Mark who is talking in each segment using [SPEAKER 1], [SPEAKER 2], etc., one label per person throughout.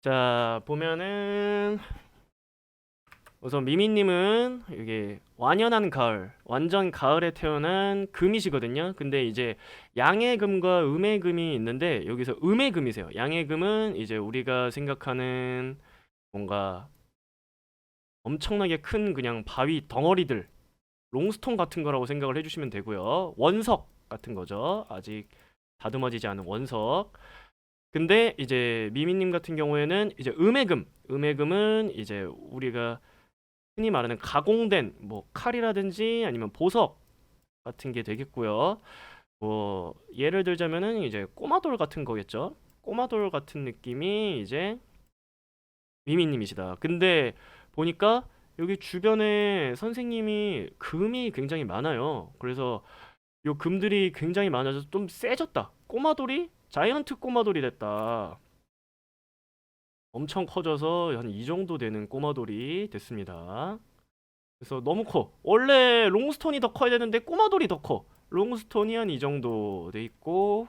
[SPEAKER 1] 자, 보면은 우선 미미님은 이게 완연한 가을, 완전 가을에 태어난 금이시거든요. 근데 이제 양의 금과 음의 금이 있는데 여기서 음의 금이세요. 양의 금은 이제 우리가 생각하는 뭔가 엄청나게 큰 그냥 바위 덩어리들, 롱스톤 같은 거라고 생각을 해주시면 되고요. 원석 같은 거죠. 아직 다듬어지지 않은 원석. 근데 이제 미미님 같은 경우에는 이제 음해금, 음해금은 이제 우리가 흔히 말하는 가공된 뭐 칼이라든지 아니면 보석 같은 게 되겠고요. 뭐 예를 들자면은 이제 꼬마돌 같은 거겠죠. 꼬마돌 같은 느낌이 이제 미미님이시다. 근데 보니까 여기 주변에 선생님이 금이 굉장히 많아요. 그래서 요 금들이 굉장히 많아져서 좀 세졌다. 꼬마돌이 자이언트 꼬마돌이 됐다. 엄청 커져서 한 이 정도 되는 꼬마돌이 됐습니다. 그래서 너무 커. 원래 롱스톤이 더 커야 되는데 꼬마돌이 더 커. 롱스톤이 한 이 정도 돼 있고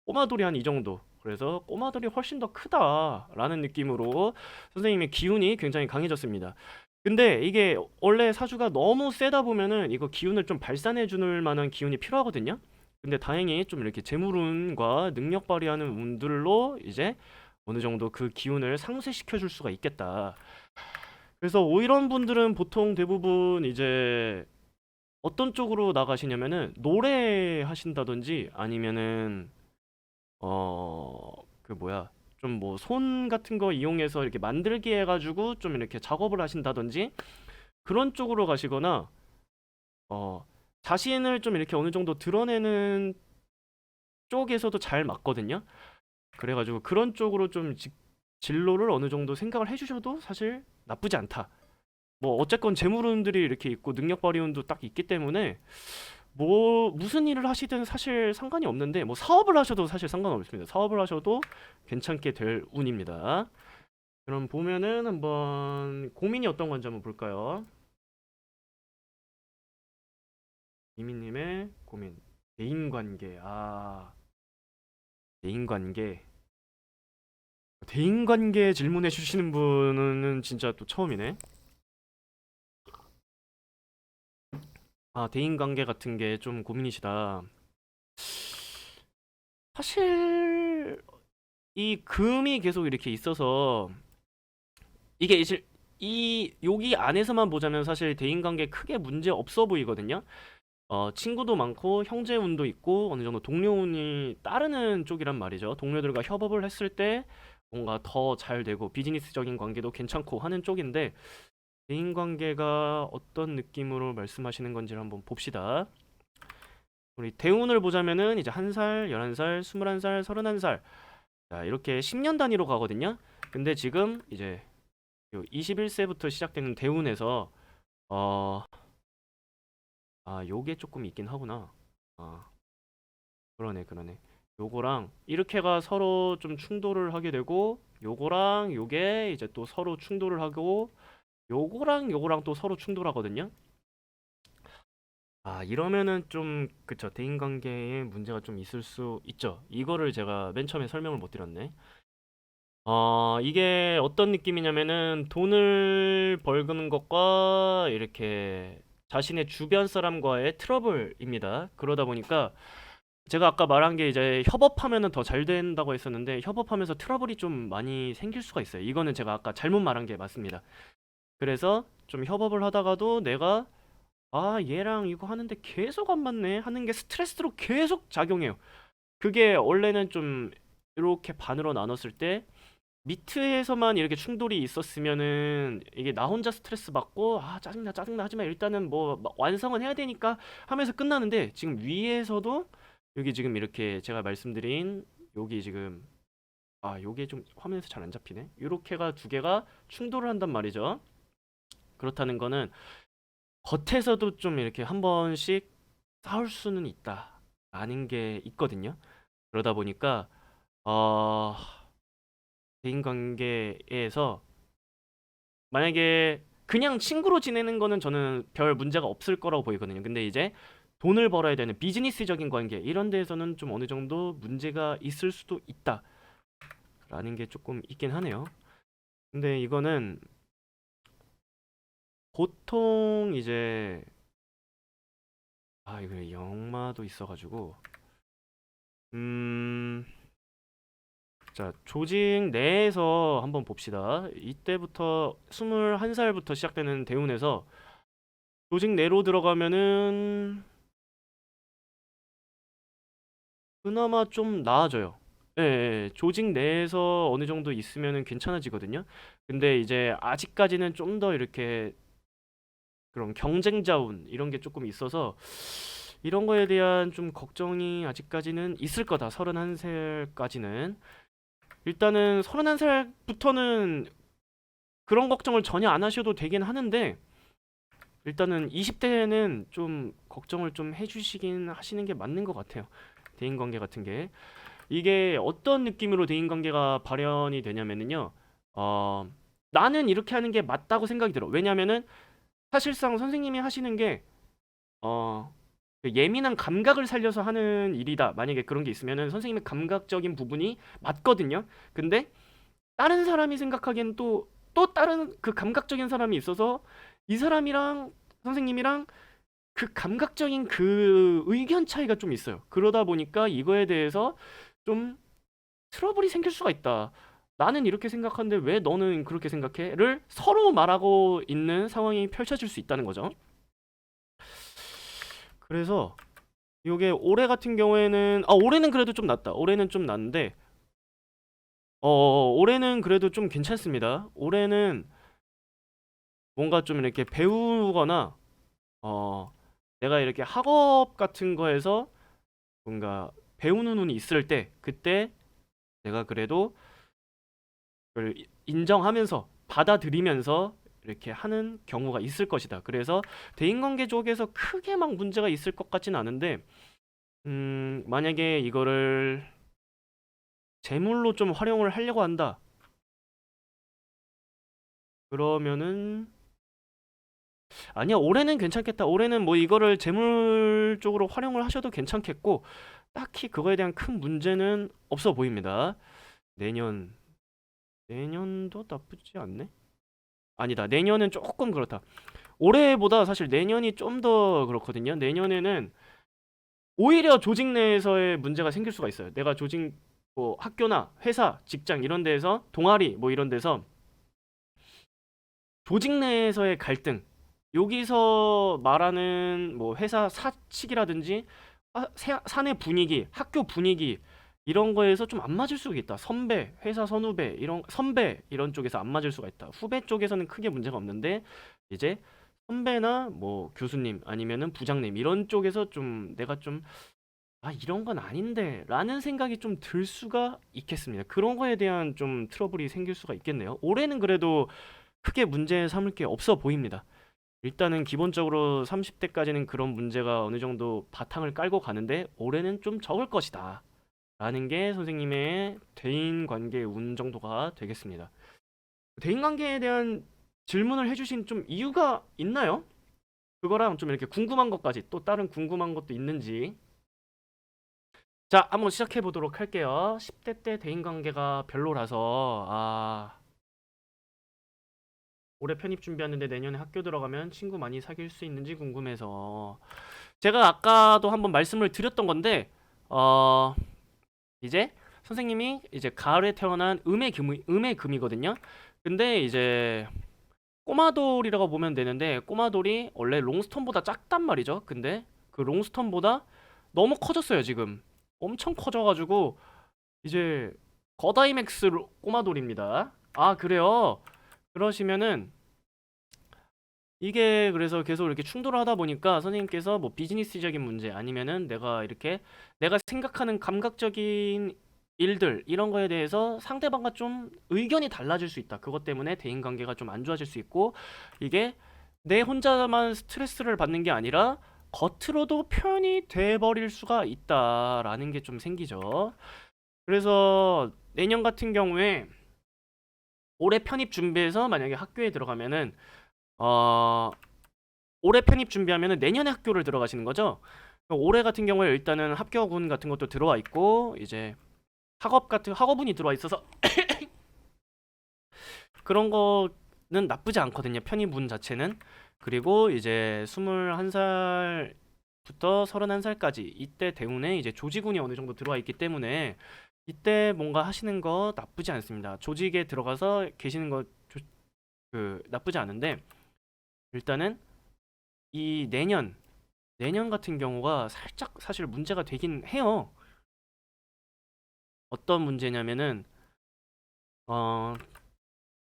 [SPEAKER 1] 꼬마돌이 한 이 정도. 그래서 꼬마돌이 훨씬 더 크다라는 느낌으로 선생님의 기운이 굉장히 강해졌습니다. 근데 이게 원래 사주가 너무 세다 보면은 이거 기운을 좀 발산해 줄 만한 기운이 필요하거든요. 근데 다행히 좀 이렇게 재물운과 능력 발휘하는 운들로 이제 어느 정도 그 기운을 상쇄시켜 줄 수가 있겠다. 그래서 이런 분들은 보통 대부분 이제 어떤 쪽으로 나가시냐면은 노래 하신다든지 아니면은 그 뭐야 좀 뭐 손 같은 거 이용해서 이렇게 만들기 해가지고 좀 이렇게 작업을 하신다든지 그런 쪽으로 가시거나 어 자신을 좀 이렇게 어느 정도 드러내는 쪽에서도 잘 맞거든요. 그래가지고 그런 쪽으로 좀 진로를 어느 정도 생각을 해주셔도 사실 나쁘지 않다. 뭐 어쨌건 재물운들이 이렇게 있고 능력 발휘운도 딱 있기 때문에 뭐 무슨 일을 하시든 사실 상관이 없는데 뭐 사업을 하셔도 사실 상관없습니다. 사업을 하셔도 괜찮게 될 운입니다. 그럼 보면은 한번 고민이 어떤 건지 한번 볼까요? 이민님의 고민. 대인관계. 대인관계. 대인관계 질문해 주시는 분은 진짜 또 처음이네. 대인관계 같은 게 좀 고민이시다. 사실 이 금이 계속 이렇게 있어서 이게 이 여기 안에서만 보자면 사실 대인관계 크게 문제 없어 보이거든요. 친구도 많고 형제운도 있고 어느 정도 동료운이 따르는 쪽이란 말이죠. 동료들과 협업을 했을 때 뭔가 더 잘 되고 비즈니스적인 관계도 괜찮고 하는 쪽인데 대인관계가 어떤 느낌으로 말씀하시는 건지를 한번 봅시다. 우리 대운을 보자면은 이제 1살, 11살, 21살, 31살 자, 이렇게 10년 단위로 가거든요. 근데 지금 이제 21세부터 시작되는 대운에서 어, 요게 조금 있긴 하구나. 아, 그러네. 요거랑 이렇게가 서로 좀 충돌을 하게 되고 요거랑 요게 이제 또 서로 충돌을 하고 요거랑 또 서로 충돌하거든요. 이러면은 좀 그쵸. 대인관계에 문제가 좀 있을 수 있죠. 이거를 제가 맨 처음에 설명을 못 드렸네. 이게 어떤 느낌이냐면은 돈을 벌금 것과 이렇게 자신의 주변 사람과의 트러블입니다. 그러다 보니까 제가 아까 말한 게 이제 협업하면은 더 잘 된다고 했었는데 협업하면서 트러블이 좀 많이 생길 수가 있어요. 이거는 제가 아까 잘못 말한 게 맞습니다. 그래서 좀 협업을 하다가도 내가 얘랑 이거 하는데 계속 안 맞네 하는 게 스트레스로 계속 작용해요. 그게 원래는 좀 이렇게 반으로 나눴을 때 미트에서만 이렇게 충돌이 있었으면은 이게 나 혼자 스트레스 받고 짜증나 하지만 일단은 뭐 완성은 해야 되니까 하면서 끝나는데 지금 위에서도 여기 지금 이렇게 제가 말씀드린 여기 지금 요게 좀 화면에서 잘 안 잡히네. 요렇게가 두 개가 충돌을 한단 말이죠. 그렇다는 거는 겉에서도 좀 이렇게 한 번씩 싸울 수는 있다라는 게 있거든요. 그러다 보니까 어 대인관계에서 만약에 그냥 친구로 지내는 거는 저는 별 문제가 없을 거라고 보이거든요. 근데 이제 돈을 벌어야 되는 비즈니스적인 관계 이런 데에서는 좀 어느 정도 문제가 있을 수도 있다. 라는 게 조금 있긴 하네요. 근데 이거는 보통 이제 이거 영마도 있어가지고 음 자, 조직 내에서 한번 봅시다. 이때부터 21살부터 시작되는 대운에서 조직 내로 들어가면은 그나마 좀 나아져요. 예, 예. 조직 내에서 어느 정도 있으면은 괜찮아지거든요. 근데 이제 아직까지는 좀 더 이렇게 그런 경쟁자운 이런 게 조금 있어서 이런 거에 대한 좀 걱정이 아직까지는 있을 거다. 31살까지는. 일단은 31살부터는 그런 걱정을 전혀 안 하셔도 되긴 하는데 일단은 20대에는 좀 걱정을 좀 해주시긴 하시는 게 맞는 것 같아요. 대인관계 같은 게 이게 어떤 느낌으로 대인관계가 발현이 되냐면은요. 어, 나는 이렇게 하는 게 맞다고 생각이 들어. 왜냐면은 사실상 선생님이 하시는 게 어, 그 예민한 감각을 살려서 하는 일이다. 만약에 그런 게 있으면은 선생님의 감각적인 부분이 맞거든요. 근데 다른 사람이 생각하기엔 또 다른 그 감각적인 사람이 있어서 이 사람이랑 선생님이랑 그 감각적인 그 의견 차이가 좀 있어요. 그러다 보니까 이거에 대해서 좀 트러블이 생길 수가 있다. 나는 이렇게 생각하는데 왜 너는 그렇게 생각해?를 서로 말하고 있는 상황이 펼쳐질 수 있다는 거죠. 그래서 요게 올해 같은 경우에는 올해는 그래도 좀 낫다. 올해는 좀 낫는데 올해는 그래도 좀 괜찮습니다. 올해는 뭔가 좀 이렇게 배우거나 어 내가 이렇게 학업 같은 거에서 뭔가 배우는 운이 있을 때 그때 내가 그래도 그걸 인정하면서 받아들이면서 이렇게 하는 경우가 있을 것이다. 그래서 대인관계 쪽에서 크게 막 문제가 있을 것 같진 않은데 만약에 이거를 재물로 좀 활용을 하려고 한다. 그러면은 아니야, 올해는 괜찮겠다. 올해는 뭐 이거를 재물 쪽으로 활용을 하셔도 괜찮겠고 딱히 그거에 대한 큰 문제는 없어 보입니다. 내년 내년도 나쁘지 않네. 아니다. 내년은 조금 그렇다. 올해보다 사실 내년이 좀 더 그렇거든요. 내년에는 오히려 조직 내에서의 문제가 생길 수가 있어요. 내가 조직 뭐 학교나 회사, 직장 이런 데에서 동아리 뭐 이런 데서 조직 내에서의 갈등 여기서 말하는 뭐 회사 사측이라든지 사내 분위기, 학교 분위기 이런 거에서 좀 안 맞을 수가 있다. 선배, 회사 선후배 이런 선배 이런 쪽에서 안 맞을 수가 있다. 후배 쪽에서는 크게 문제가 없는데 이제 선배나 뭐 교수님 아니면은 부장님 이런 쪽에서 좀 내가 좀 이런 건 아닌데 라는 생각이 좀 들 수가 있겠습니다. 그런 거에 대한 좀 트러블이 생길 수가 있겠네요. 올해는 그래도 크게 문제 삼을 게 없어 보입니다. 일단은 기본적으로 30대까지는 그런 문제가 어느 정도 바탕을 깔고 가는데 올해는 좀 적을 것이다. 라는 게 선생님의 대인관계 운 정도가 되겠습니다. 대인관계에 대한 질문을 해주신 좀 이유가 있나요? 그거랑 좀 이렇게 궁금한 것까지 또 다른 궁금한 것도 있는지 자 한번 시작해 보도록 할게요. 10대 때 대인관계가 별로라서 올해 편입 준비하는데 내년에 학교 들어가면 친구 많이 사귈 수 있는지 궁금해서 제가 아까도 한번 말씀을 드렸던 건데 이제 선생님이 이제 가을에 태어난 음의 금이거든요. 근데 이제 꼬마돌이라고 보면 되는데 꼬마돌이 원래 롱스톤보다 작단 말이죠. 근데 그 롱스톤보다 너무 커졌어요, 지금. 엄청 커져가지고 이제 거다이맥스 꼬마돌입니다. 그래요? 그러시면은 이게 그래서 계속 이렇게 충돌을 하다 보니까 선생님께서 뭐 비즈니스적인 문제 아니면은 내가 생각하는 감각적인 일들 이런 거에 대해서 상대방과 좀 의견이 달라질 수 있다. 그것 때문에 대인관계가 좀 안 좋아질 수 있고 이게 내 혼자만 스트레스를 받는 게 아니라 겉으로도 표현이 돼 버릴 수가 있다라는 게 좀 생기죠. 그래서 내년 같은 경우에 올해 편입 준비해서 만약에 학교에 들어가면은 어 올해 편입 준비하면은 내년에 학교를 들어가시는 거죠. 올해 같은 경우에 일단은 합격운 같은 것도 들어와 있고 이제 학업운이 들어와 있어서 그런 거는 나쁘지 않거든요. 편입운 자체는. 그리고 이제 21살부터 31살까지 이때 대운에 이제 조직운이 어느 정도 들어와 있기 때문에 이때 뭔가 하시는 거 나쁘지 않습니다. 조직에 들어가서 계시는 거 나쁘지 않은데 일단은 이 내년 같은 경우가 살짝 사실 문제가 되긴 해요. 어떤 문제냐면은 어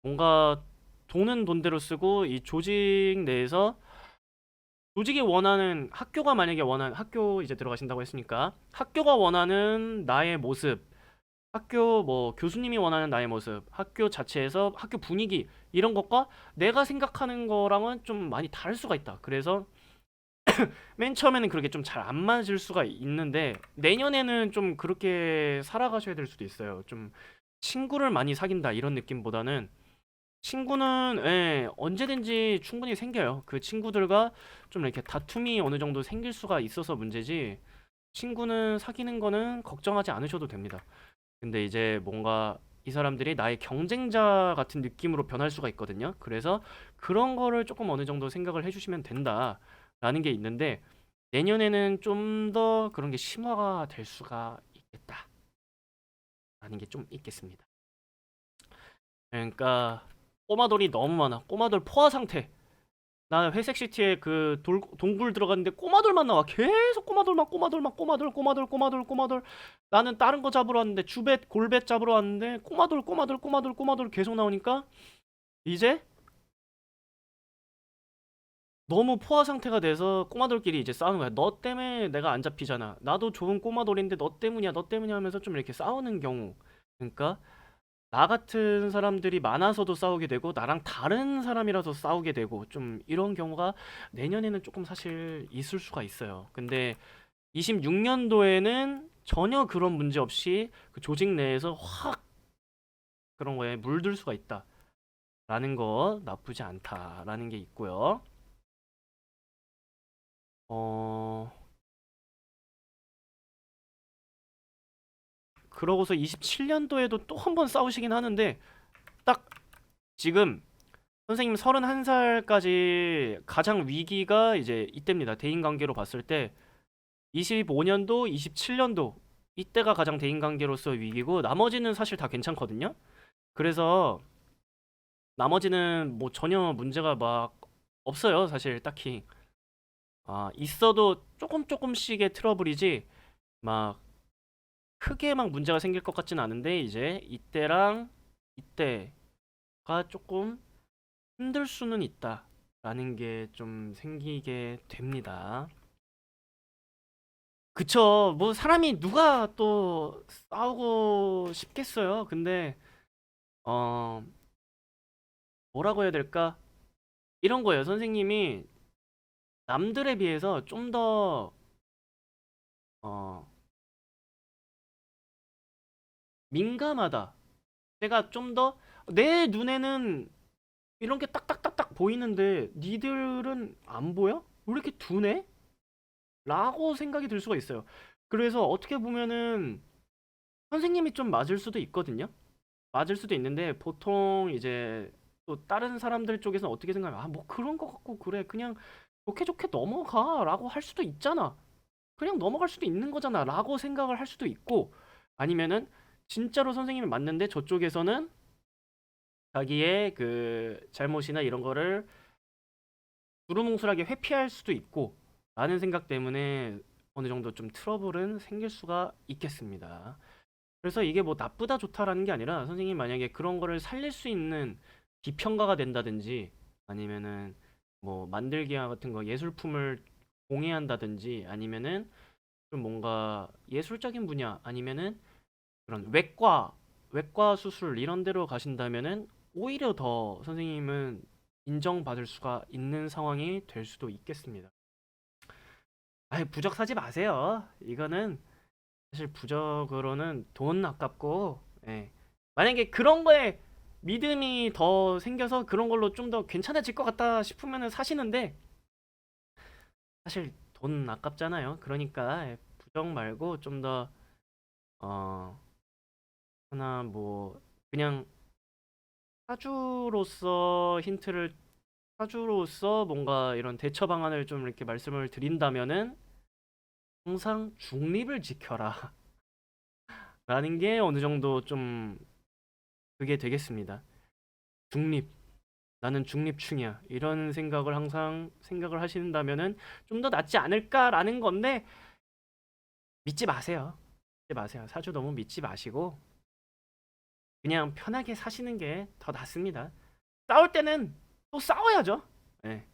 [SPEAKER 1] 뭔가 돈은 돈대로 쓰고 이 조직 내에서 조직이 원하는 학교가 만약에 원하는 학교 이제 들어가신다고 했으니까 학교가 원하는 나의 모습, 학교 뭐 교수님이 원하는 나의 모습, 학교 자체에서 학교 분위기 이런 것과 내가 생각하는 거랑은 좀 많이 다를 수가 있다. 그래서 맨 처음에는 그렇게 좀 잘 안 맞을 수가 있는데 내년에는 좀 그렇게 살아가셔야 될 수도 있어요. 좀 친구를 많이 사귄다 이런 느낌보다는 친구는 언제든지 충분히 생겨요. 그 친구들과 좀 이렇게 다툼이 어느 정도 생길 수가 있어서 문제지 친구는 사귀는 거는 걱정하지 않으셔도 됩니다. 근데 이제 뭔가 이 사람들이 나의 경쟁자 같은 느낌으로 변할 수가 있거든요. 그래서 그런 거를 조금 어느 정도 생각을 해주시면 된다라는 게 있는데 내년에는 좀 더 그런 게 심화가 될 수가 있겠다라는 게 좀 있겠습니다. 그러니까 꼬마돌이 너무 많아. 꼬마돌 포화 상태. 나 회색시티에 그 동굴 들어갔는데 꼬마돌만 나와. 계속 꼬마돌. 나는 다른 거 잡으러 왔는데 주벳, 골벳 잡으러 왔는데 꼬마돌 계속 나오니까 이제 너무 포화 상태가 돼서 꼬마돌끼리 이제 싸우는 거야. 너 때문에 내가 안 잡히잖아. 나도 좋은 꼬마돌인데 너 때문이야 하면서 좀 이렇게 싸우는 경우. 그러니까 나 같은 사람들이 많아서도 싸우게 되고 나랑 다른 사람이라서 싸우게 되고 좀 이런 경우가 내년에는 조금 사실 있을 수가 있어요. 근데 26년도에는 전혀 그런 문제 없이 그 조직 내에서 확 그런 거에 물들 수가 있다라는 거 나쁘지 않다라는 게 있고요. 어 그러고서 27년도에도 또 한 번 싸우시긴 하는데 딱 지금 선생님 31살까지 가장 위기가 이제 이때입니다. 대인관계로 봤을 때 25년도, 27년도 이때가 가장 대인관계로서 위기고 나머지는 사실 다 괜찮거든요. 그래서 나머지는 뭐 전혀 문제가 막 없어요. 사실 딱히 있어도 조금씩의 트러블이지 막 크게 막 문제가 생길 것 같진 않은데 이제 이때랑 이때가 조금 힘들 수는 있다라는 게 좀 생기게 됩니다. 그쵸. 뭐 사람이 누가 또 싸우고 싶겠어요. 근데 어 뭐라고 해야 될까? 이런 거예요. 선생님이 남들에 비해서 좀 더 민감하다. 제가 좀 더 내 눈에는 이런 게 딱딱딱딱 보이는데 니들은 안 보여? 왜 이렇게 둔해? 라고 생각이 들 수가 있어요. 그래서 어떻게 보면은 선생님이 좀 맞을 수도 있거든요. 맞을 수도 있는데 보통 이제 또 다른 사람들 쪽에서는 어떻게 생각하면 뭐 그런 거 같고 그래 그냥 좋게 좋게 넘어가 라고 할 수도 있잖아. 그냥 넘어갈 수도 있는 거잖아 라고 생각을 할 수도 있고 아니면은 진짜로 선생님이 맞는데 저쪽에서는 자기의 그 잘못이나 이런 거를 두루뭉술하게 회피할 수도 있고 라는 생각 때문에 어느 정도 좀 트러블은 생길 수가 있겠습니다. 그래서 이게 뭐 나쁘다 좋다라는 게 아니라 선생님 만약에 그런 거를 살릴 수 있는 비평가가 된다든지 아니면은 뭐 만들기 같은 거 예술품을 공예한다든지 아니면은 좀 뭔가 예술적인 분야 아니면은 그런 외과 수술 이런 데로 가신다면은 오히려 더 선생님은 인정받을 수가 있는 상황이 될 수도 있겠습니다. 아이 부적 사지 마세요. 이거는 사실 부적으로는 돈 아깝고 만약에 그런 거에 믿음이 더 생겨서 그런 걸로 좀 더 괜찮아질 것 같다 싶으면은 사시는데 사실 돈 아깝잖아요. 그러니까 부적 말고 좀 더 하나 뭐 그냥 사주로서 힌트를 사주로서 뭔가 이런 대처 방안을 좀 이렇게 말씀을 드린다면은 항상 중립을 지켜라 라는 게 어느 정도 좀 그게 되겠습니다. 중립. 나는 중립충이야. 이런 생각을 항상 생각을 하신다면은 좀 더 낫지 않을까라는 건데 믿지 마세요. 믿지 마세요. 사주 너무 믿지 마시고 그냥 편하게 사시는 게 더 낫습니다. 싸울 때는 또 싸워야죠. 예.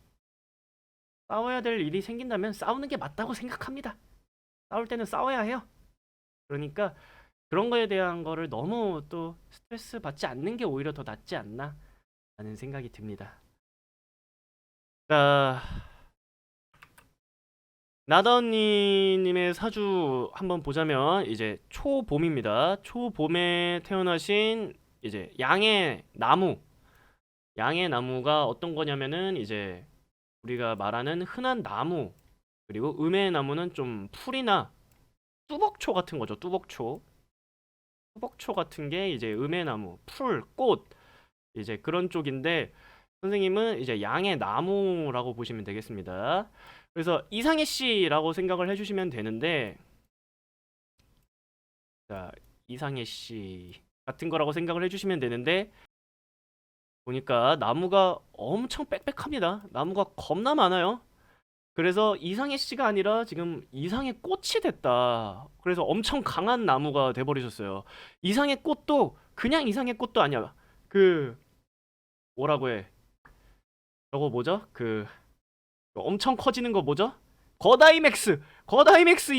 [SPEAKER 1] 싸워야 될 일이 생긴다면 싸우는 게 맞다고 생각합니다. 싸울 때는 싸워야 해요. 그러니까 그런 거에 대한 거를 너무 또 스트레스 받지 않는 게 오히려 더 낫지 않나 라는 생각이 듭니다. 자, 나다언니님의 사주 한번 보자면 이제 초봄입니다. 초봄에 태어나신 이제 양의 나무. 양의 나무가 어떤 거냐면은 이제 우리가 말하는 흔한 나무 그리고 음의 나무는 좀 풀이나 뚜벅초 같은 거죠. 뚜벅초. 뚜벅초 같은 게 이제 음의 나무, 풀, 꽃 이제 그런 쪽인데 선생님은 이제 양의 나무라고 보시면 되겠습니다. 그래서 이상해 씨라고 생각을 해주시면 되는데 자 이상해 씨 같은 거라고 생각을 해주시면 되는데 보니까 나무가 엄청 빽빽합니다. 나무가 겁나 많아요. 그래서 이상해 씨가 아니라 지금 이상의 꽃이 됐다. 그래서 엄청 강한 나무가 돼버리셨어요. 이상의 꽃도 그냥 이상의 꽃도 아니야. 그 뭐라고 해? 저거 뭐죠? 그 엄청 커지는 거 뭐죠? 거다이맥스! 거다이맥스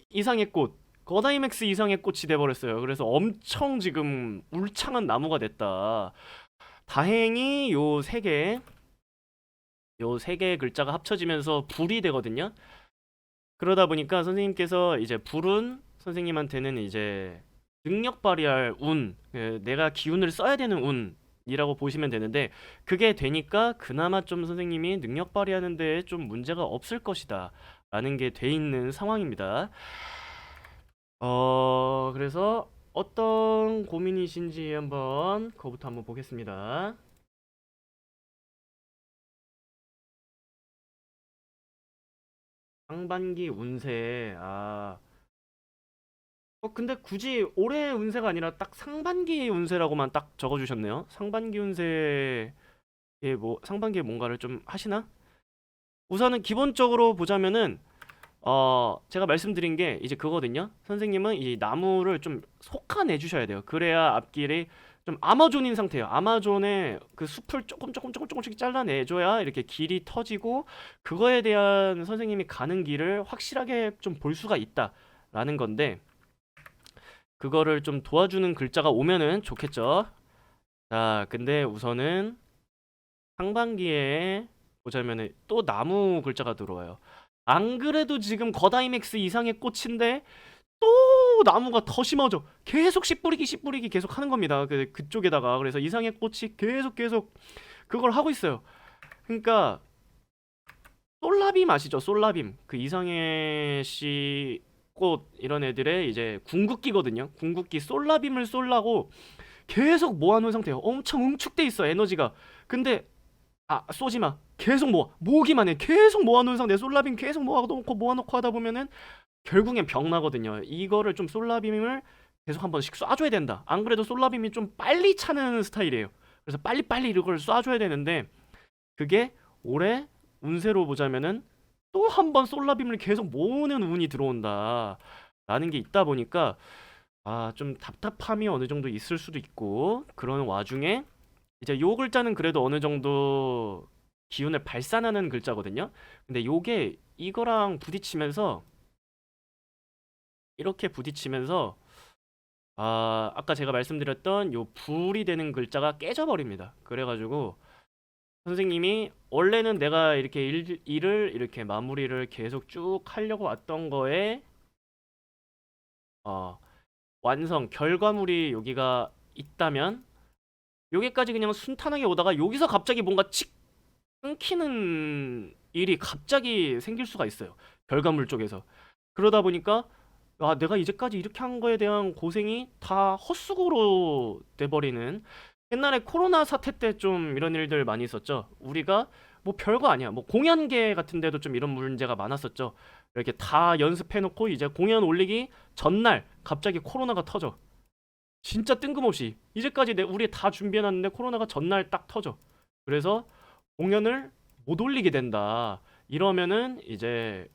[SPEAKER 1] 이상의 꽃. 거다이맥스 이상의 꽃이 돼버렸어요. 그래서 엄청 지금 울창한 나무가 됐다. 다행히 요 세 개의 글자가 합쳐지면서 불이 되거든요. 그러다 보니까 선생님께서 이제 불은 선생님한테는 이제 능력 발휘할 운, 내가 기운을 써야 되는 운이라고 보시면 되는데 그게 되니까 그나마 좀 선생님이 능력 발휘하는 데에 좀 문제가 없을 것이다 라는 게 돼 있는 상황입니다. 그래서 어떤 고민이신지 한번 그거부터 한번 보겠습니다. 상반기 운세, 근데 굳이 올해 운세가 아니라 딱 상반기 운세라고만 딱 적어주셨네요. 상반기 운세에 상반기에 뭔가를 좀 하시나? 우선은 기본적으로 보자면은, 제가 말씀드린 게 이제 그거거든요. 선생님은 이 나무를 좀 속아내 주셔야 돼요. 그래야 앞길이 좀 아마존인 상태예요. 아마존의 그 숲을 조금씩 잘라내줘야 이렇게 길이 터지고 그거에 대한 선생님이 가는 길을 확실하게 좀 볼 수가 있다라는 건데 그거를 좀 도와주는 글자가 오면은 좋겠죠. 자, 근데 우선은 상반기에 보자면은 또 나무 글자가 들어와요. 안 그래도 지금 거다이맥스 이상의 꽃인데 또 나무가 더 심어져. 계속 씨 뿌리기 계속 하는 겁니다. 그쪽에다가 그래서 이상의 꽃이 계속 그걸 하고 있어요. 그러니까 솔라빔 아시죠? 솔라빔. 그 이상해 씨 꽃 이런 애들의 이제 궁극기거든요. 궁극기 솔라빔을 쏠라고 계속 모아놓은 상태예요. 엄청 응축돼 있어 에너지가. 근데 쏘지 마. 계속 모으기만 해. 계속 모아놓은 상태. 솔라빔 계속 모아놓고 하다 보면은 결국엔 병 나거든요. 이거를 좀 솔라빔을 계속 한 번씩 쏴줘야 된다. 안 그래도 솔라빔이 좀 빨리 차는 스타일이에요. 그래서 빨리빨리 이걸 쏴줘야 되는데 그게 올해 운세로 보자면은 또 한 번 솔라빔을 계속 모으는 운이 들어온다. 라는 게 있다 보니까 좀 답답함이 어느 정도 있을 수도 있고 그런 와중에 이제 요 글자는 그래도 어느 정도 기운을 발산하는 글자거든요. 근데 요게 이거랑 부딪히면서 이렇게 부딪히면서 아까 제가 말씀드렸던 요 불이 되는 글자가 깨져버립니다. 그래가지고 선생님이 원래는 내가 이렇게 일을 이렇게 마무리를 계속 쭉 하려고 왔던 거에 어, 완성 결과물이 여기가 있다면 여기까지 그냥 순탄하게 오다가 여기서 갑자기 뭔가 칙 끊기는 일이 갑자기 생길 수가 있어요. 결과물 쪽에서. 그러다 보니까 아, 내가 이제까지 이렇게 한 거에 대한 고생이 다 헛수고로 돼버리는. 옛날에 코로나 사태 때 좀 이런 일들 많이 있었죠. 우리가 뭐 별거 아니야. 뭐 공연계 같은 데도 좀 이런 문제가 많았었죠. 이렇게 다 연습해놓고 이제 공연 올리기 전날 갑자기 코로나가 터져. 진짜 뜬금없이 이제까지 우리 다 준비해놨는데 코로나가 전날 딱 터져. 그래서 공연을 못 올리게 된다. 이러면은 이제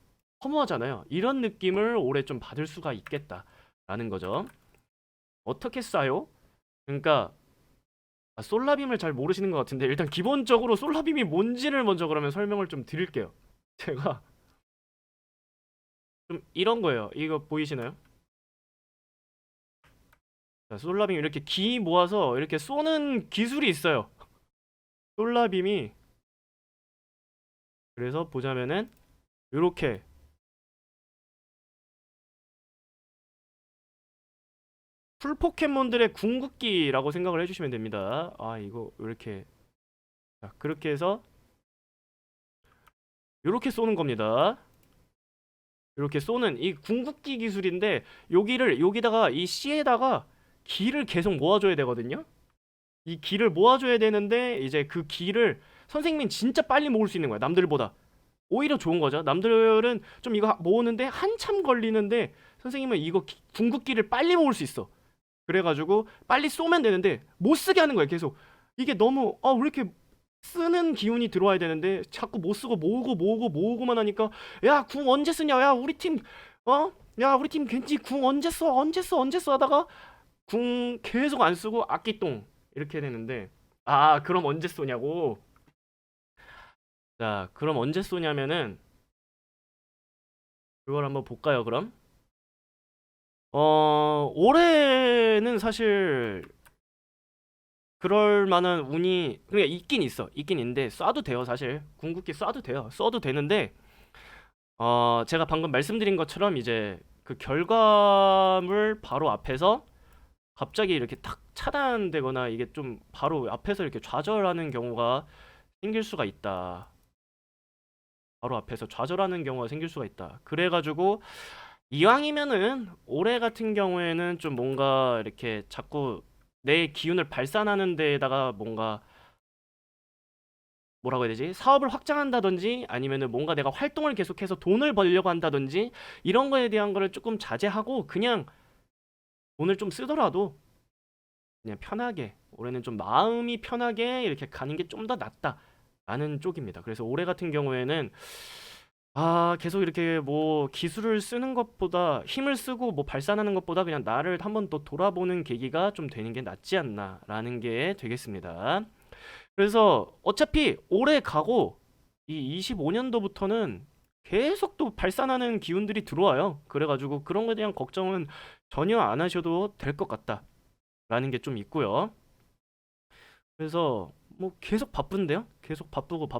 [SPEAKER 1] 허무하잖아요. 이런 느낌을 올해 좀 받을 수가 있겠다라는 거죠. 어떻게 싸요? 그러니까 솔라빔을 잘 모르시는 것 같은데 일단 기본적으로 솔라빔이 뭔지를 먼저 그러면 설명을 좀 드릴게요. 제가 좀 이런 거예요. 이거 보이시나요? 자, 솔라빔 이렇게 기 모아서 이렇게 쏘는 기술이 있어요. 솔라빔이 그래서 보자면은 이렇게 풀포켓몬들의 궁극기라고 생각을 해주시면 됩니다. 아, 이거 왜 이렇게. 자, 그렇게 해서 이렇게 쏘는 겁니다. 이렇게 쏘는 이 궁극기 기술인데 여기다가 이 C에다가 기를 계속 모아줘야 되거든요. 이 기를 모아줘야 되는데 이제 그 기를 선생님이 진짜 빨리 모을 수 있는 거야. 남들보다 오히려 좋은 거죠. 남들은 좀 이거 모으는데 한참 걸리는데 선생님은 이거 궁극기를 빨리 모을 수 있어. 그래가지고 빨리 쏘면 되는데 못 쓰게 하는 거야. 계속 이게 너무 왜 이렇게 쓰는 기운이 들어와야 되는데 자꾸 못 쓰고 모으고만 하니까 야, 궁 언제 쓰냐, 야 우리 팀 야 우리 팀 겐지 궁 언제 써 하다가 궁 계속 안 쓰고 악기똥 이렇게 되는데, 아 그럼 언제 쏘냐고. 자, 그럼 언제 쏘냐면은 그걸 한번 볼까요. 그럼 올해는 사실 그럴 만한 운이 그러니까 있긴 있는데 쏴도 돼요. 사실 궁극기 쏴도 돼요. 써도 되는데 제가 방금 말씀드린 것처럼 이제 그 결과물 바로 앞에서 갑자기 이렇게 탁 차단되거나 이게 좀 바로 앞에서 이렇게 좌절하는 경우가 생길 수가 있다. 바로 앞에서 좌절하는 경우가 생길 수가 있다. 그래가지고 이왕이면은 올해 같은 경우에는 좀 뭔가 이렇게 자꾸 내 기운을 발산하는 데에다가 뭔가 뭐라고 해야 되지? 사업을 확장한다든지 아니면은 뭔가 내가 활동을 계속해서 돈을 벌려고 한다든지 이런 거에 대한 거를 조금 자제하고 그냥 돈을 좀 쓰더라도 그냥 편하게 올해는 좀 마음이 편하게 이렇게 가는 게 좀 더 낫다라는 쪽입니다. 그래서 올해 같은 경우에는 계속 이렇게 뭐 기술을 쓰는 것보다 힘을 쓰고 뭐 발산하는 것보다 그냥 나를 한번 더 돌아보는 계기가 좀 되는 게 낫지 않나라는 게 되겠습니다. 그래서 어차피 올해 가고 이 25년도부터는 계속 또 발산하는 기운들이 들어와요. 그래가지고 그런 거에 대한 걱정은 전혀 안 하셔도 될 것 같다라는 게 좀 있고요. 그래서 뭐 계속 바쁜데요. 계속 바쁘고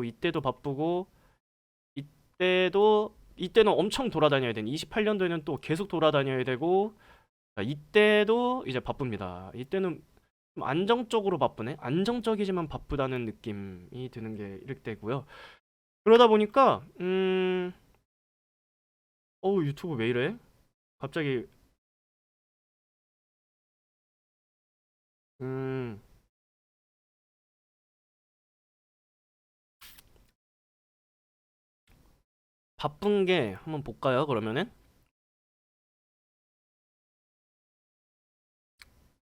[SPEAKER 1] 이때도 바쁘고 이때는 엄청 돌아다녀야 되는 28년도에는 또 계속 돌아다녀야 되고, 자, 이때도 이제 바쁩니다. 이때는 좀 안정적으로 바쁘네. 안정적이지만 바쁘다는 느낌이 드는 게 이렇게 되고요. 그러다 보니까 유튜브 왜 이래? 갑자기 음 바쁜 게 한번 볼까요? 그러면은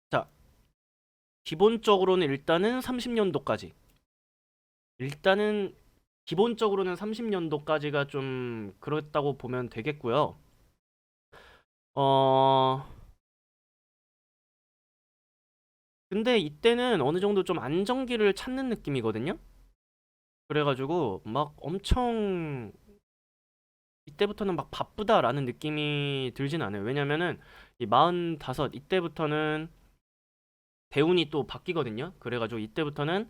[SPEAKER 1] 자, 기본적으로는 일단은 30년도까지 일단은 기본적으로는 30년도까지가 좀 그렇다고 보면 되겠고요. 어 근데 이때는 어느 정도 좀 안정기를 찾는 느낌이거든요. 그래가지고 막 엄청 이때부터는 막 바쁘다라는 느낌이 들진 않아요. 왜냐면은 이 45 이때부터는 대운이 또 바뀌거든요. 그래가지고 이때부터는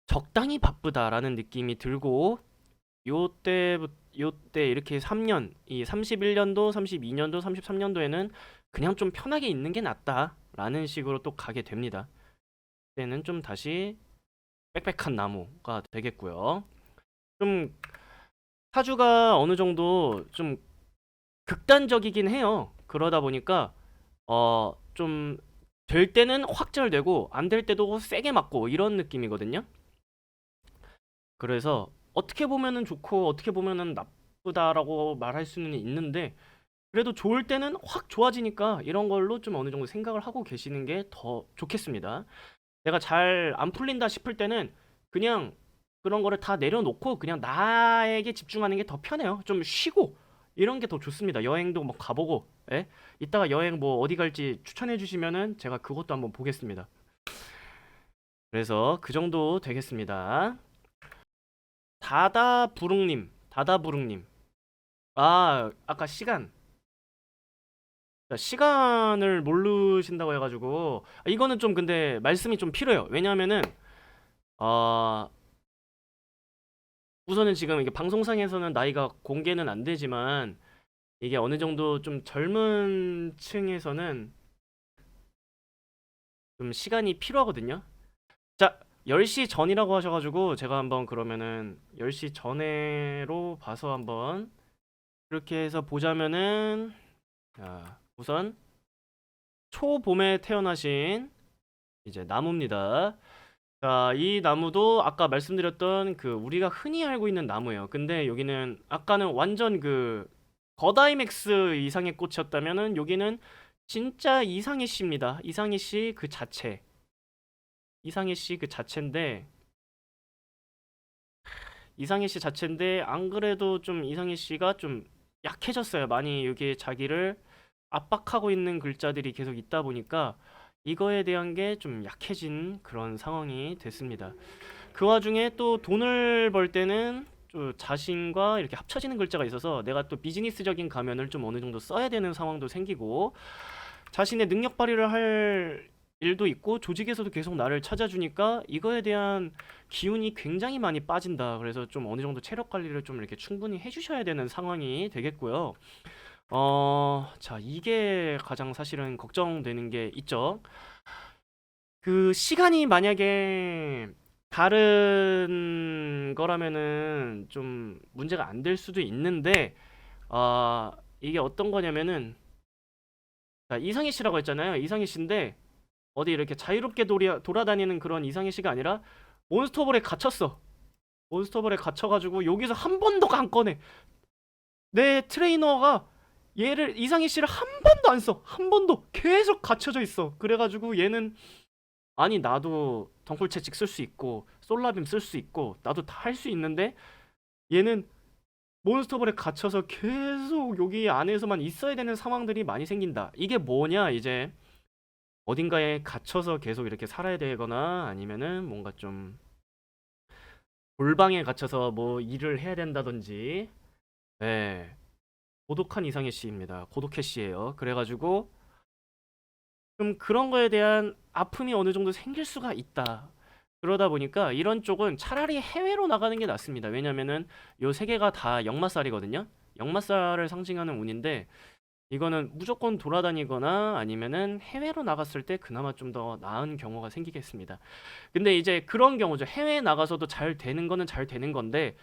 [SPEAKER 1] 적당히 바쁘다라는 느낌이 들고 요때 이렇게 3년 이 31년도 32년도 33년도에는 그냥 좀 편하게 있는 게 낫다라는 식으로 또 가게 됩니다. 그때는 좀 다시 빽빽한 나무가 되겠고요. 좀 사주가 어느 정도 좀 극단적이긴 해요. 그러다 보니까 좀 될 때는 확 잘 되고 안 될 때도 세게 맞고 이런 느낌이거든요. 그래서 어떻게 보면은 좋고 어떻게 보면은 나쁘다라고 말할 수는 있는데 그래도 좋을 때는 확 좋아지니까 이런 걸로 좀 어느 정도 생각을 하고 계시는 게 더 좋겠습니다. 내가 잘 안 풀린다 싶을 때는 그냥 그런 거를 다 내려놓고 그냥 나에게 집중하는 게 더 편해요. 좀 쉬고 이런 게 더 좋습니다. 여행도 뭐 가보고, 예? 이따가 여행 뭐 어디 갈지 추천해 주시면은 제가 그것도 한번 보겠습니다. 그래서 그 정도 되겠습니다. 다다부릉님. 아까 시간을 모르신다고 해가지고 이거는 좀 근데 말씀이 좀 필요해요. 왜냐하면은 어, 우선은 지금 이게 방송상에서는 나이가 공개는 안 되지만 이게 어느 정도 좀 젊은 층에서는 좀 시간이 필요하거든요. 자, 10시 전이라고 하셔가지고 제가 한번 그러면은 10시 전에로 봐서 한번 이렇게 해서 보자면은 자, 우선 초봄에 태어나신 이제 나무입니다. 자, 이 나무도 아까 말씀드렸던 그 우리가 흔히 알고 있는 나무예요. 근데 여기는 아까는 완전 그 거다이맥스 이상의 꽃이었다면은 여기는 진짜 이상해 씨입니다. 이상해 씨 그 자체. 이상해 씨 그 자체인데 이상해 씨 자체인데 안 그래도 좀 이상해 씨가 좀 약해졌어요. 많이 여기에 자기를 압박하고 있는 글자들이 계속 있다 보니까 이거에 대한 게 좀 약해진 그런 상황이 됐습니다. 그 와중에 또 돈을 벌 때는 좀 자신과 이렇게 합쳐지는 글자가 있어서 내가 또 비즈니스적인 가면을 좀 어느 정도 써야 되는 상황도 생기고 자신의 능력 발휘를 할 일도 있고 조직에서도 계속 나를 찾아주니까 이거에 대한 기운이 굉장히 많이 빠진다. 그래서 좀 어느 정도 체력 관리를 좀 이렇게 충분히 해주셔야 되는 상황이 되겠고요. 자, 이게 가장 사실은 걱정되는 게 있죠. 그 시간이 만약에 다른 거라면은 좀 문제가 안 될 수도 있는데, 이게 어떤 거냐면은, 자, 이상희 씨라고 했잖아요. 이상희 씨인데, 어디 이렇게 자유롭게 돌아다니는 그런 이상희 씨가 아니라, 몬스터볼에 갇혔어. 몬스터볼에 갇혀가지고, 여기서 한 번도 안 꺼내. 내 트레이너가 이상희 씨를 한 번도 안 써. 한 번도. 계속 갇혀져 있어. 그래가지고 얘는 아니 나도 덩굴 채찍 쓸 수 있고 솔라빔 쓸 수 있고 나도 다 할 수 있는데 얘는 몬스터볼에 갇혀서 계속 여기 안에서만 있어야 되는 상황들이 많이 생긴다. 이게 뭐냐 이제 어딘가에 갇혀서 계속 이렇게 살아야 되거나 아니면은 뭔가 좀 골방에 갇혀서 뭐 일을 해야 된다든지 네 고독한 이상해 씨입니다. 고독해 씨예요. 그래가지고 좀 그런 거에 대한 아픔이 어느 정도 생길 수가 있다. 그러다 보니까 이런 쪽은 차라리 해외로 나가는 게 낫습니다. 왜냐면은 요 세 개가 다 역마살이거든요. 역마살을 상징하는 운인데 이거는 무조건 돌아다니거나 아니면은 해외로 나갔을 때 그나마 좀 더 나은 경우가 생기겠습니다. 근데 이제 그런 경우죠. 해외에 나가서도 잘 되는 거는 잘 되는 건데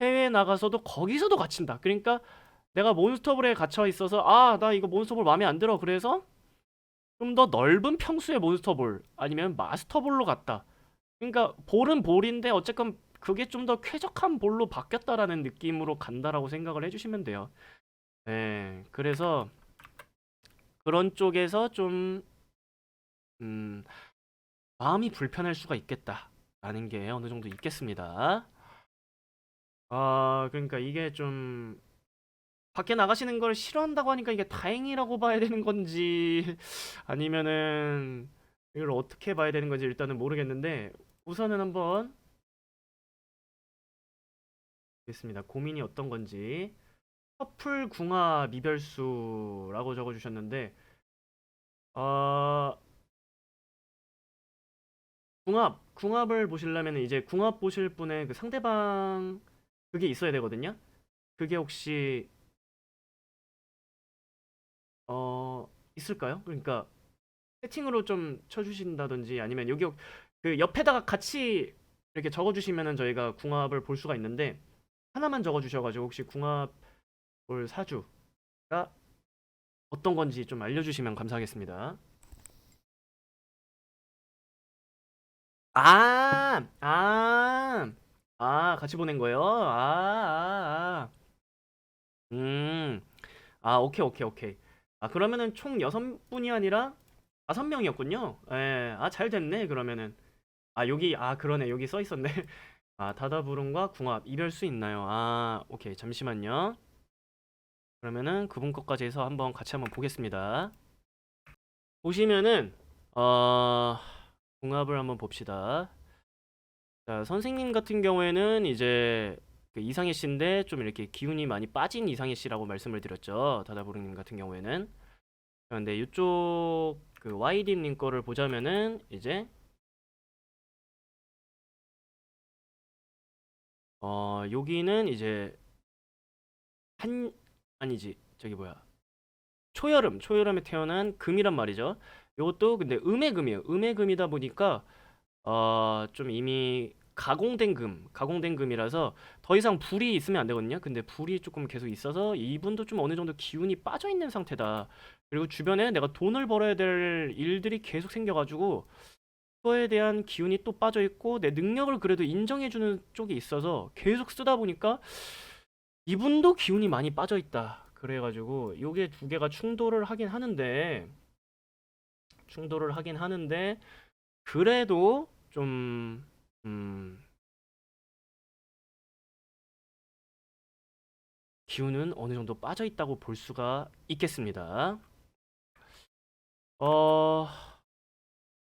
[SPEAKER 1] 해외에 나가서도 거기서도 갇힌다. 그러니까 내가 몬스터볼에 갇혀 있어서 나 이거 몬스터볼 마음에 안 들어. 그래서 좀 더 넓은 평수의 몬스터볼 아니면 마스터볼로 갔다. 그러니까 볼은 볼인데 어쨌건 그게 좀 더 쾌적한 볼로 바뀌었다라는 느낌으로 간다라고 생각을 해주시면 돼요. 네, 그래서 그런 쪽에서 좀 음, 마음이 불편할 수가 있겠다라는 게 어느 정도 있겠습니다. 그러니까 이게 좀 밖에 나가시는 걸 싫어한다고 하니까 이게 다행이라고 봐야 되는 건지 아니면은 이걸 어떻게 봐야 되는 건지 일단은 모르겠는데 우선은 한번 보겠습니다. 고민이 어떤 건지. 커플 궁합 미별수라고 적어주셨는데 어, 궁합을 보시려면 이제 궁합 보실 분의 그 상대방 그게 있어야 되거든요. 그게 혹시 있을까요? 그러니까 세팅으로 좀 쳐주신다든지 아니면 여기 그 옆에다가 같이 이렇게 적어주시면은 저희가 궁합을 볼 수가 있는데 하나만 적어주셔가지고 혹시 궁합볼 사주가 어떤 건지 좀 알려주시면 감사하겠습니다. 아, 아, 같이 보낸 거예요? 음, 오케이, 오케이, 오케이. 그러면은 총 6분이 아니라 5명이었군요. 예, 잘 됐네, 그러면은. 여기, 그러네. 여기 써 있었네. 다다부름과 궁합, 이별 수 있나요? 오케이. 잠시만요. 그러면은 그분 것까지 해서 한번 같이 한번 보겠습니다. 보시면은, 어, 궁합을 한번 봅시다. 자, 선생님 같은 경우에는 이제 그 이상해 씨인데 좀 이렇게 기운이 많이 빠진 이상해 씨라고 말씀을 드렸죠. 다다부릉님 같은 경우에는. 그런데 이쪽 그 YD님 거를 보자면은 이제 여기는 이제 한 아니지 저기 뭐야 초여름에 태어난 금이란 말이죠. 요것도 근데 음의 금이에요. 음의 금이다 보니까 좀 이미 가공된 금이라서 더 이상 불이 있으면 안 되거든요. 근데 불이 조금 계속 있어서 이분도 좀 어느 정도 기운이 빠져 있는 상태다. 그리고 주변에 내가 돈을 벌어야 될 일들이 계속 생겨가지고 그거에 대한 기운이 또 빠져 있고 내 능력을 그래도 인정해주는 쪽이 있어서 계속 쓰다 보니까 이분도 기운이 많이 빠져 있다. 그래가지고 요게 두 개가 충돌을 하긴 하는데 그래도 좀 기운은 어느 정도 빠져 있다고 볼 수가 있겠습니다. 어,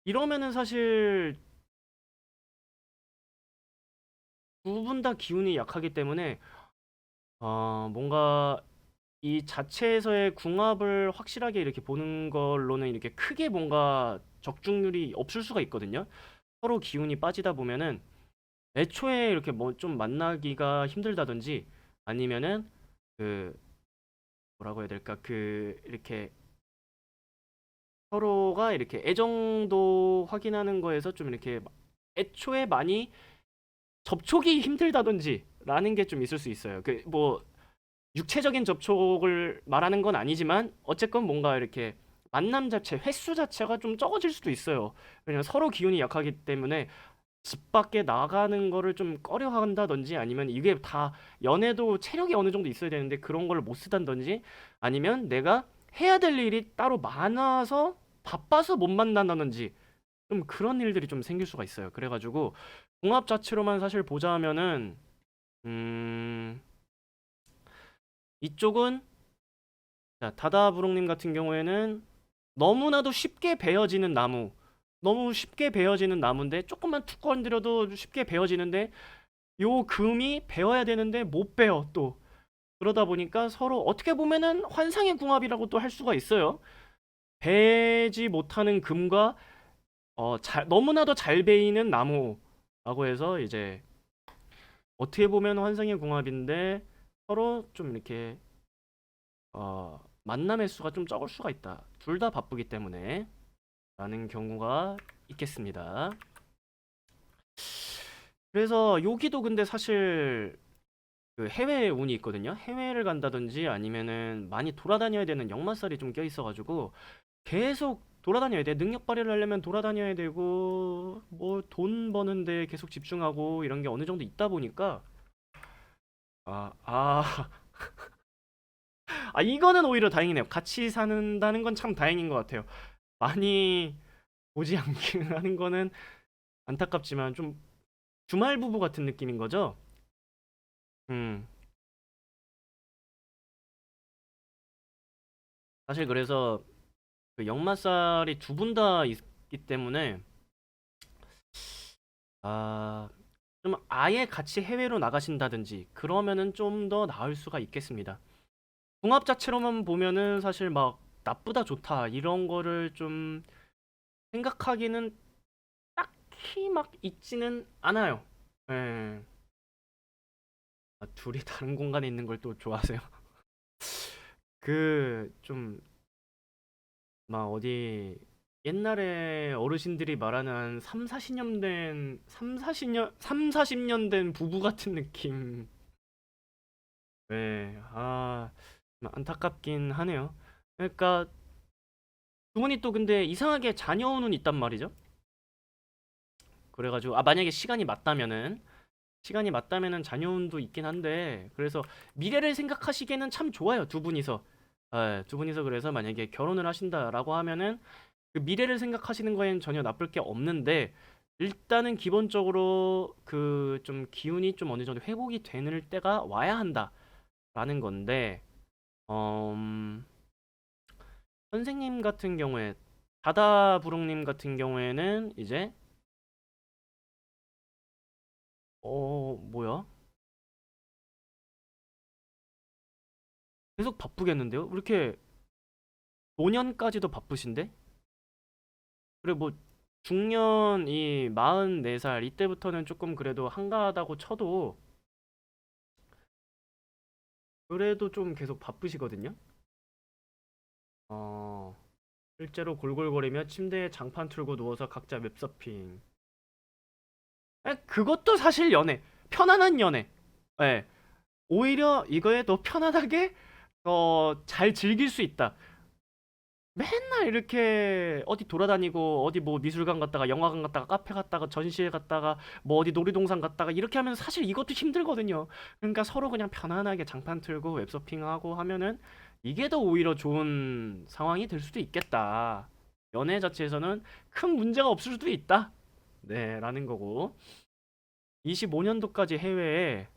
[SPEAKER 1] 이러면은 사실 두 분 다 기운이 약하기 때문에 뭔가 이 자체에서의 궁합을 확실하게 이렇게 보는 걸로는 이렇게 크게 뭔가 적중률이 없을 수가 있거든요. 서로 기운이 빠지다 보면은 애초에 이렇게 뭐 좀 만나기가 힘들다든지 아니면은 그 뭐라고 해야 될까 그 이렇게 서로가 이렇게 애정도 확인하는 거에서 좀 이렇게 애초에 많이 접촉이 힘들다든지 라는 게 좀 있을 수 있어요. 그 뭐 육체적인 접촉을 말하는 건 아니지만 어쨌건 뭔가 이렇게 만남 자체 횟수 자체가 좀 적어질 수도 있어요. 왜냐면 서로 기운이 약하기 때문에 집 밖에 나가는 거를 좀 꺼려 한다든지 아니면 이게 다 연애도 체력이 어느 정도 있어야 되는데 그런 걸 못 쓰다든지 아니면 내가 해야 될 일이 따로 많아서 바빠서 못 만난다든지 좀 그런 일들이 좀 생길 수가 있어요. 그래가지고 궁합 자체로만 사실 보자면은 음 이쪽은 다다부롱님 같은 경우에는 너무나도 쉽게 베어지는 나무 너무 쉽게 베어지는 나무인데 조금만 툭 건드려도 쉽게 베어지는데 요 금이 베어야 되는데 못 베어 또 그러다 보니까 서로 어떻게 보면은 환상의 궁합이라고 또 할 수가 있어요. 베지 못하는 금과 너무나도 잘 베이는 나무라고 해서 이제 어떻게 보면 환상의 궁합인데 서로 좀 이렇게 만남의 수가 좀 적을 수가 있다. 둘 다 바쁘기 때문에 라는 경우가 있겠습니다. 그래서 여기도 근데 사실 그 해외 운이 있거든요. 해외를 간다든지 아니면은 많이 돌아다녀야 되는 역마살이 좀 껴 있어가지고 계속 돌아다녀야 돼. 능력 발휘를 하려면 돌아다녀야 되고 뭐 돈 버는데 계속 집중하고 이런 게 어느 정도 있다 보니까 아, 아, 이거는 오히려 다행이네요. 같이 사는다는 건 참 다행인 것 같아요. 많이 보지 않긴 하는 거는 안타깝지만 좀 주말 부부 같은 느낌인 거죠. 음, 사실 그래서 그 역마살이 두 분 다 있기 때문에 아, 좀 아예 같이 해외로 나가신다든지 그러면은 좀 더 나을 수가 있겠습니다. 궁합 자체로만 보면은 사실 막 나쁘다 좋다 이런 거를 좀 생각하기는 딱히 막 있지는 않아요. 예. 둘이 다른 공간에 있는 걸 또 좋아하세요? 그 좀 막 어디 옛날에 어르신들이 말하는 3, 40년 된 부부 같은 느낌 네. 좀 안타깝긴 하네요. 그러니까 두 분이 또 근데 이상하게 자녀운은 있단 말이죠. 그래가지고 만약에 시간이 맞다면은 자녀운도 있긴 한데, 그래서 미래를 생각하시기에는 참 좋아요, 두 분이서. 예, 두 분이서 그래서 만약에 결혼을 하신다라고 하면은 그 미래를 생각하시는 거에는 전혀 나쁠 게 없는데, 일단은 기본적으로 그 좀 기운이 좀 어느 정도 회복이 되는 때가 와야 한다라는 건데, 음, 선생님 같은 경우에, 다다부릉님 같은 경우에는 이제 뭐야? 계속 바쁘겠는데요? 왜 이렇게 노년까지도 바쁘신데? 그래 뭐 중년 이 44살 이때부터는 조금 그래도 한가하다고 쳐도 그래도 좀 계속 바쁘시거든요. 어, 실제로 골골거리며 침대에 장판 틀고 누워서 각자 웹서핑. 그것도 사실 연애. 편안한 연애. 예. 오히려 이거에 더 편안하게 잘 즐길 수 있다. 맨날 이렇게 어디 돌아다니고 어디 뭐 미술관 갔다가 영화관 갔다가 카페 갔다가 전시회 갔다가 뭐 어디 놀이동산 갔다가 이렇게 하면 사실 이것도 힘들거든요. 그러니까 서로 그냥 편안하게 장판 틀고 웹서핑하고 하면은 이게 더 오히려 좋은 상황이 될 수도 있겠다. 연애 자체에서는 큰 문제가 없을 수도 있다. 네, 라는 거고. 25년도까지 해외에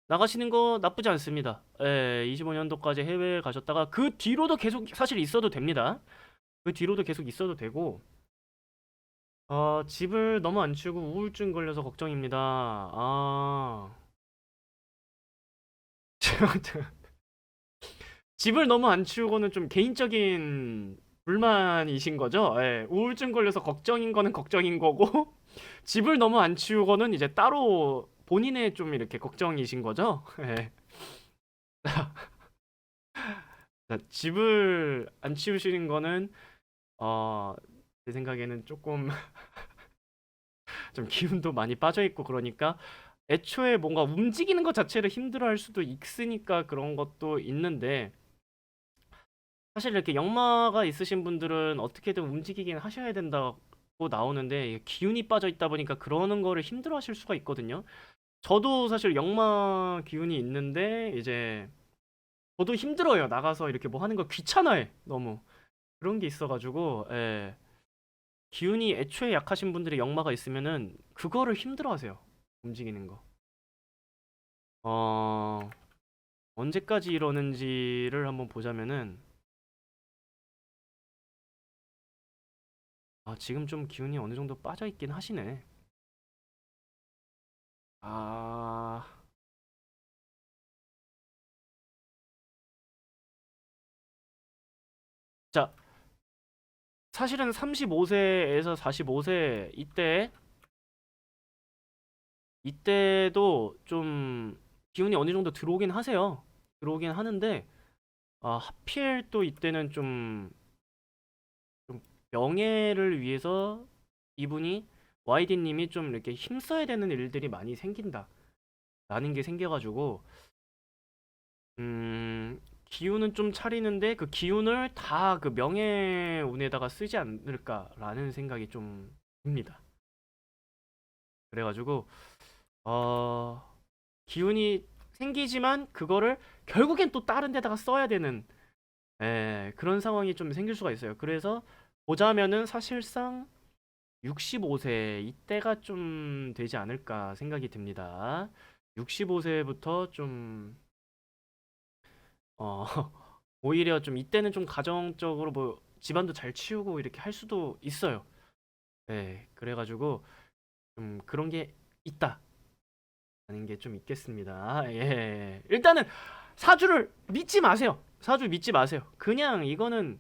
[SPEAKER 1] 나가시는 거 나쁘지 않습니다. 예, 25년도까지 해외에 가셨다가 그 뒤로도 계속 사실 있어도 됩니다. 그 뒤로도 계속 있어도 되고, 집을 너무 안 치우고 우울증 걸려서 걱정입니다. 집을 너무 안 치우고는 좀 개인적인 불만이신 거죠? 예, 우울증 걸려서 걱정인 거는 걱정인 거고, 집을 너무 안 치우고는 이제 따로 본인의 좀 이렇게 걱정이신 거죠? 예. 자, 집을 안 치우시는 거는, 어, 제 생각에는 조금 좀 기운도 많이 빠져 있고 그러니까 애초에 뭔가 움직이는 것 자체를 힘들어할 수도 있으니까 그런 것도 있는데, 사실 이렇게 역마가 있으신 분들은 어떻게든 움직이긴 하셔야 된다고 나오는데 이게 기운이 빠져 있다 보니까 그러는 거를 힘들어하실 수가 있거든요. 저도 사실 역마 기운이 있는데 이제 저도 힘들어요. 나가서 이렇게 뭐 하는 거 귀찮아해. 너무 그런 게 있어가지고, 예. 기운이 애초에 약하신 분들이 역마가 있으면은 그거를 힘들어하세요. 움직이는 거. 어, 언제까지 이러는지를 한번 보자면은, 지금 좀 기운이 어느 정도 빠져 있긴 하시네. 아, 자, 사실은 35세에서 45세 이때도 좀 기운이 어느 정도 들어오긴 하세요. 들어오긴 하는데, 하필 또 이때는 좀 명예를 위해서 이분이 YD님이 좀 이렇게 힘써야 되는 일들이 많이 생긴다라는 게 생겨가지고, 기운은 좀 차리는데 그 기운을 다 그 명예운에다가 쓰지 않을까라는 생각이 좀 듭니다. 그래가지고 어, 기운이 생기지만 그거를 결국엔 또 다른 데다가 써야 되는, 그런 상황이 좀 생길 수가 있어요. 그래서 보자면은 사실상 65세 이때가 좀 되지 않을까 생각이 듭니다. 65세부터 좀 어, 오히려 좀 이때는 좀 가정적으로 뭐 집안도 잘 치우고 이렇게 할 수도 있어요. 네, 그래가지고 좀 그런 게 있다라는 게 좀 있겠습니다. 예, 일단은 사주를 믿지 마세요. 사주 믿지 마세요. 그냥 이거는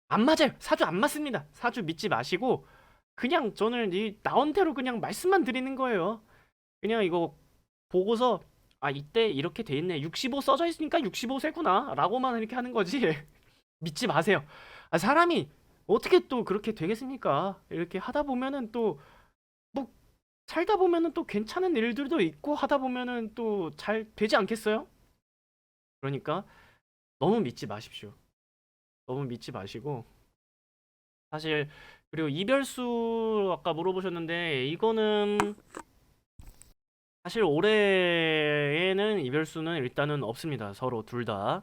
[SPEAKER 1] 안 맞아요. 사주 안 맞습니다. 사주 믿지 마시고 그냥 저는 이 나온 대로 그냥 말씀만 드리는 거예요. 그냥 이거 보고서 이때 이렇게 돼 있네. 65 써져 있으니까 65세구나 라고만 이렇게 하는 거지. 믿지 마세요. 사람이 어떻게 또 그렇게 되겠습니까? 이렇게 하다 보면은 또 뭐 살다 보면은 또 괜찮은 일들도 있고 하다 보면은 또 잘 되지 않겠어요? 그러니까 너무 믿지 마십시오. 너무 믿지 마시고 사실 그리고 이별수 아까 물어보셨는데 이거는 사실 올해에는 이별수는 일단은 없습니다. 서로 둘 다.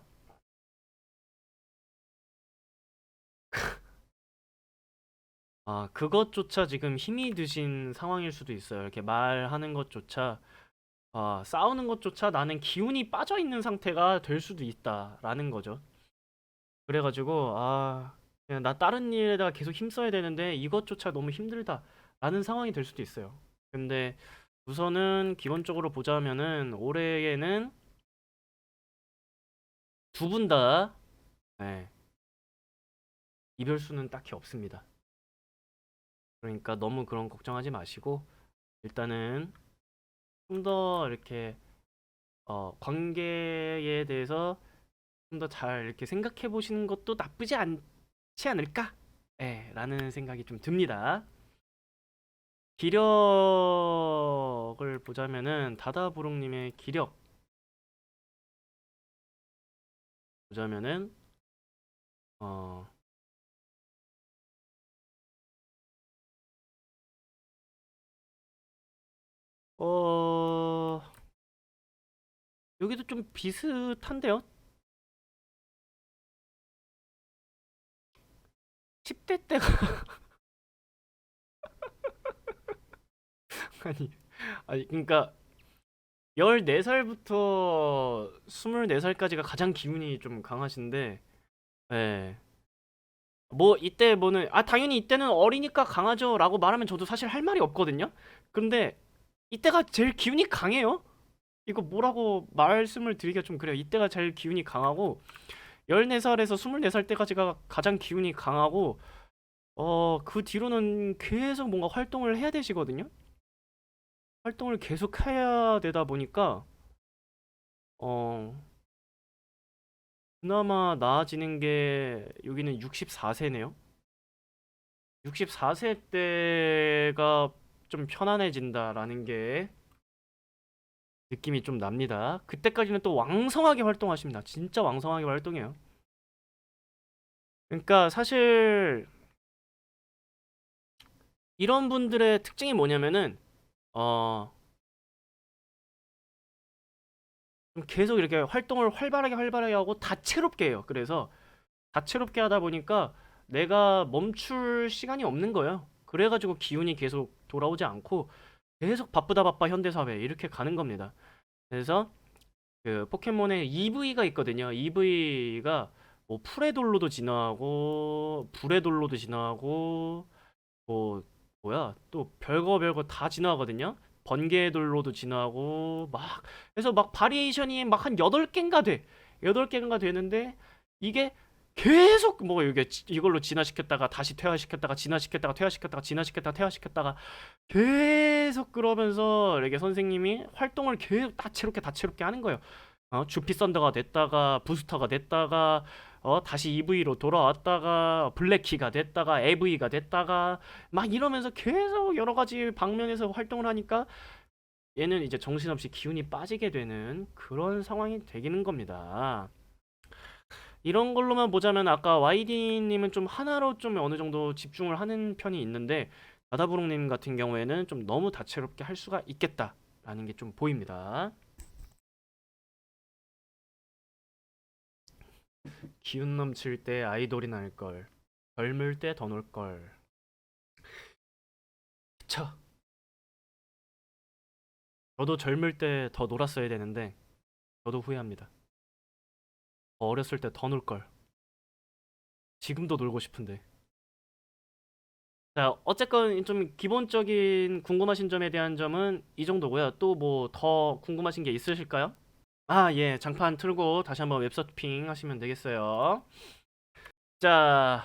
[SPEAKER 1] 아, 그것조차 지금 힘이 드신 상황일 수도 있어요. 이렇게 말하는 것조차, 아, 싸우는 것조차 나는 기운이 빠져 있는 상태가 될 수도 있다라는 거죠. 그래가지고, 아, 그냥 나 다른 일에다가 계속 힘써야 되는데 이것조차 너무 힘들다라는 상황이 될 수도 있어요. 근데 우선은 기본적으로 보자면은 올해에는 두 분 다, 네, 이별수는 딱히 없습니다. 그러니까 너무 그런 걱정하지 마시고, 일단은 좀 더 이렇게 관계에 대해서 좀 더 잘 이렇게 생각해 보시는 것도 나쁘지 않지 않을까? 예, 라는 생각이 좀 듭니다. 기력을 보자면은 다다부롱님의 기력 보자면은 어, 어 여기도 좀 비슷한데요? 10대 때가 아니 아니 그러니까 14살부터 24살까지가 가장 기운이 좀 강하신데 예. 뭐 이때 뭐는 아 당연히 이때는 어리니까 강하죠라고 말하면 저도 사실 할 말이 없거든요. 근데 이때가 제일 기운이 강해요. 이거 뭐라고 말씀을 드리기가 좀 그래요. 이때가 제일 기운이 강하고 14살에서 24살 때까지가 가장 기운이 강하고 그 뒤로는 계속 뭔가 활동을 해야 되시거든요. 활동을 계속 해야 되다 보니까 어 그나마 나아지는 게 여기는 64세네요. 64세 때가 좀 편안해진다라는 게 느낌이 좀 납니다. 그때까지는 또 왕성하게 활동하십니다. 진짜 왕성하게 활동해요. 그러니까 사실 이런 분들의 특징이 뭐냐면은 어, 좀 계속 이렇게 활동을 활발하게 하고 다채롭게 해요. 그래서 다채롭게 하다 보니까 내가 멈출 시간이 없는 거예요. 그래가지고 기운이 계속 돌아오지 않고 계속 바쁘다 바빠 현대사회 이렇게 가는 겁니다. 그래서 그 포켓몬에 EV가 있거든요. EV가 뭐 풀의 돌로도 진화하고 불의 돌로도 진화하고 뭐 뭐야 또 별거 다 진화하거든요. 번개의 돌로도 진화하고 막 그래서 막 바리에이션이 막 한 8개인가 돼. 8개인가 되는데 이게 계속 뭐 이게 이걸로 진화시켰다가 다시 퇴화시켰다가 진화시켰다가 퇴화시켰다가 진화시켰다가 퇴화시켰다가 계속 그러면서 이렇게 선생님이 활동을 계속 다채롭게 하는 거예요. 주피 썬더가 됐다가 부스터가 됐다가 다시 EV로 돌아왔다가 블랙키가 됐다가 AV가 됐다가 막 이러면서 계속 여러 가지 방면에서 활동을 하니까 얘는 이제 정신없이 기운이 빠지게 되는 그런 상황이 되기는 겁니다. 이런 걸로만 보자면 아까 YD님은 좀 하나로 좀 어느 정도 집중을 하는 편이 있는데 바다부롱님 같은 경우에는 좀 너무 다채롭게 할 수가 있겠다라는 게 좀 보입니다. 기운 넘칠 때 아이돌이 날 걸. 젊을 때 더 놀 걸. 그쵸. 저도 젊을 때 더 놀았어야 되는데 저도 후회합니다. 더 어렸을 때 더 놀 걸. 지금도 놀고 싶은데. 자, 어쨌건 좀 기본적인 궁금하신 점에 대한 점은 이 정도고요. 또 뭐 더 궁금하신 게 있으실까요? 아, 예. 장판 틀고 다시 한번 웹서핑 하시면 되겠어요. 자,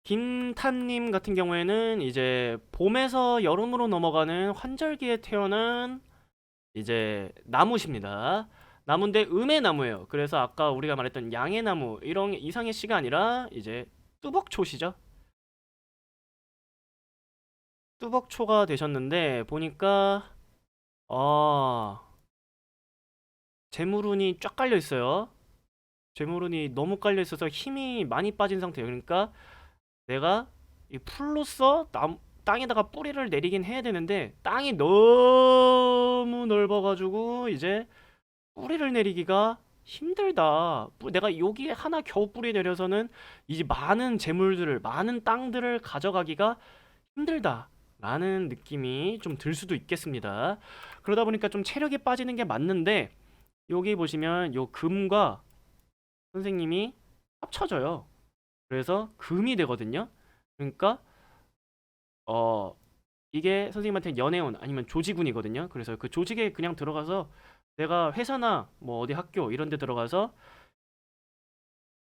[SPEAKER 1] 김탄님 같은 경우에는 이제 봄에서 여름으로 넘어가는 환절기에 태어난 이제 나무십니다. 나무인데 음의 나무예요. 그래서 아까 우리가 말했던 양의 나무 이런 이상의 씨가 아니라 이제 뚜벅초시죠. 뚜벅초가 되셨는데 보니까 어 재물운이 쫙 깔려 있어요. 재물운이 너무 깔려 있어서 힘이 많이 빠진 상태예요. 그러니까 내가 이 풀로서 땅에다가 뿌리를 내리긴 해야 되는데 땅이 너무 넓어가지고 이제 뿌리를 내리기가 힘들다. 내가 여기에 하나 겨우 뿌리 내려서는 이제 많은 재물들을, 많은 땅들을 가져가기가 힘들다. 라는 느낌이 좀 들 수도 있겠습니다. 그러다 보니까 좀 체력이 빠지는 게 맞는데, 여기 보시면 요 금과 선생님이 합쳐져요. 그래서 금이 되거든요. 그러니까 어 이게 선생님한테 연애운 아니면 조직운이거든요. 그래서 그 조직에 그냥 들어가서 내가 회사나 뭐 어디 학교 이런 데 들어가서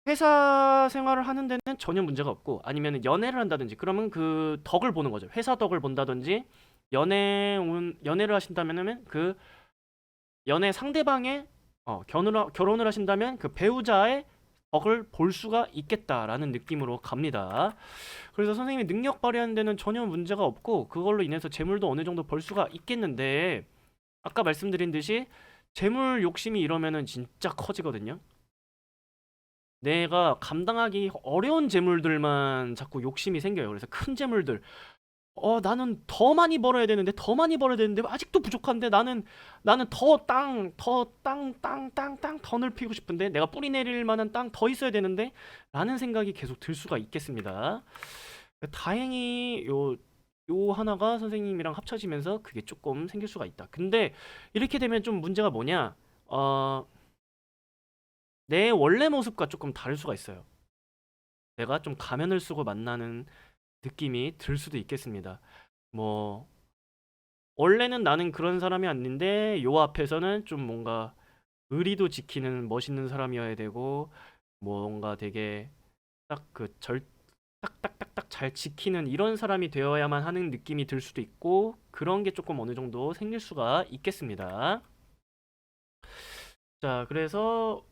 [SPEAKER 1] 회사 생활을 하는 데는 전혀 문제가 없고, 아니면 연애를 한다든지 그러면 그 덕을 보는 거죠. 회사 덕을 본다든지 연애를 하신다면은 그 연애 상대방의 결혼을 하신다면 그 배우자의 덕을 볼 수가 있겠다라는 느낌으로 갑니다. 그래서 선생님이 능력 발휘하는 데는 전혀 문제가 없고, 그걸로 인해서 재물도 어느 정도 벌 수가 있겠는데, 아까 말씀드린 듯이 재물 욕심이 이러면은 진짜 커지거든요. 내가 감당하기 어려운 재물들만 자꾸 욕심이 생겨요. 그래서 큰 재물들, 나는 더 많이 벌어야 되는데, 더 많이 벌어야 되는데, 아직도 부족한데, 나는 더 넓히고 싶은데, 내가 뿌리 내릴 만한 땅 더 있어야 되는데, 라는 생각이 계속 들 수가 있겠습니다. 다행히 요 하나가 선생님이랑 합쳐지면서 그게 조금 생길 수가 있다. 근데 이렇게 되면 좀 문제가 뭐냐? 내 원래 모습과 조금 다를 수가 있어요. 내가 좀 가면을 쓰고 만나는 느낌이 들 수도 있겠습니다. 뭐 원래는 나는 그런 사람이 아닌데 요 앞에서는 좀 뭔가 의리도 지키는 멋있는 사람이어야 되고, 뭔가 되게 딱 그 절 딱딱딱딱 잘 지키는 이런 사람이 되어야만 하는 느낌이 들 수도 있고, 그런 게 조금 어느 정도 생길 수가 있겠습니다. 자, 그래서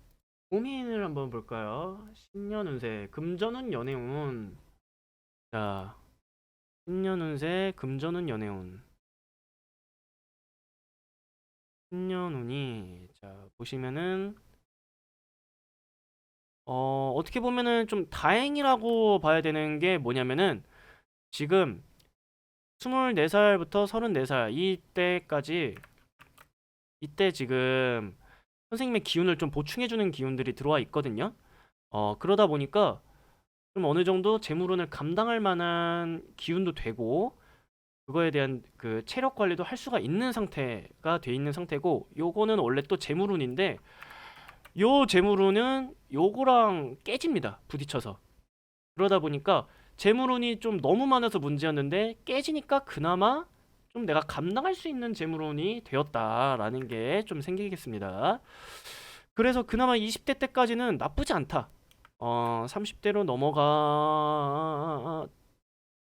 [SPEAKER 1] 고민을 한번 볼까요? 신년 운세, 금전운, 연애운. 자, 신년 운세, 금전운, 연애운. 신년 운이 자, 보시면은 어떻게 보면은 좀 다행이라고 봐야 되는 게 뭐냐면은, 지금 24살부터 34살 이때까지, 이때 지금 선생님의 기운을 좀 보충해주는 기운들이 들어와 있거든요. 그러다 보니까 좀 어느 정도 재물운을 감당할 만한 기운도 되고, 그거에 대한 그 체력 관리도 할 수가 있는 상태가 돼 있는 상태고, 요거는 원래 또 재물운인데, 요 재물운은 요거랑 깨집니다. 부딪혀서. 그러다 보니까 재물운이 좀 너무 많아서 문제였는데, 깨지니까 그나마 좀 내가 감당할 수 있는 재물운이 되었다라는 게 좀 생기겠습니다. 그래서 그나마 20대 때까지는 나쁘지 않다. 30대로 넘어가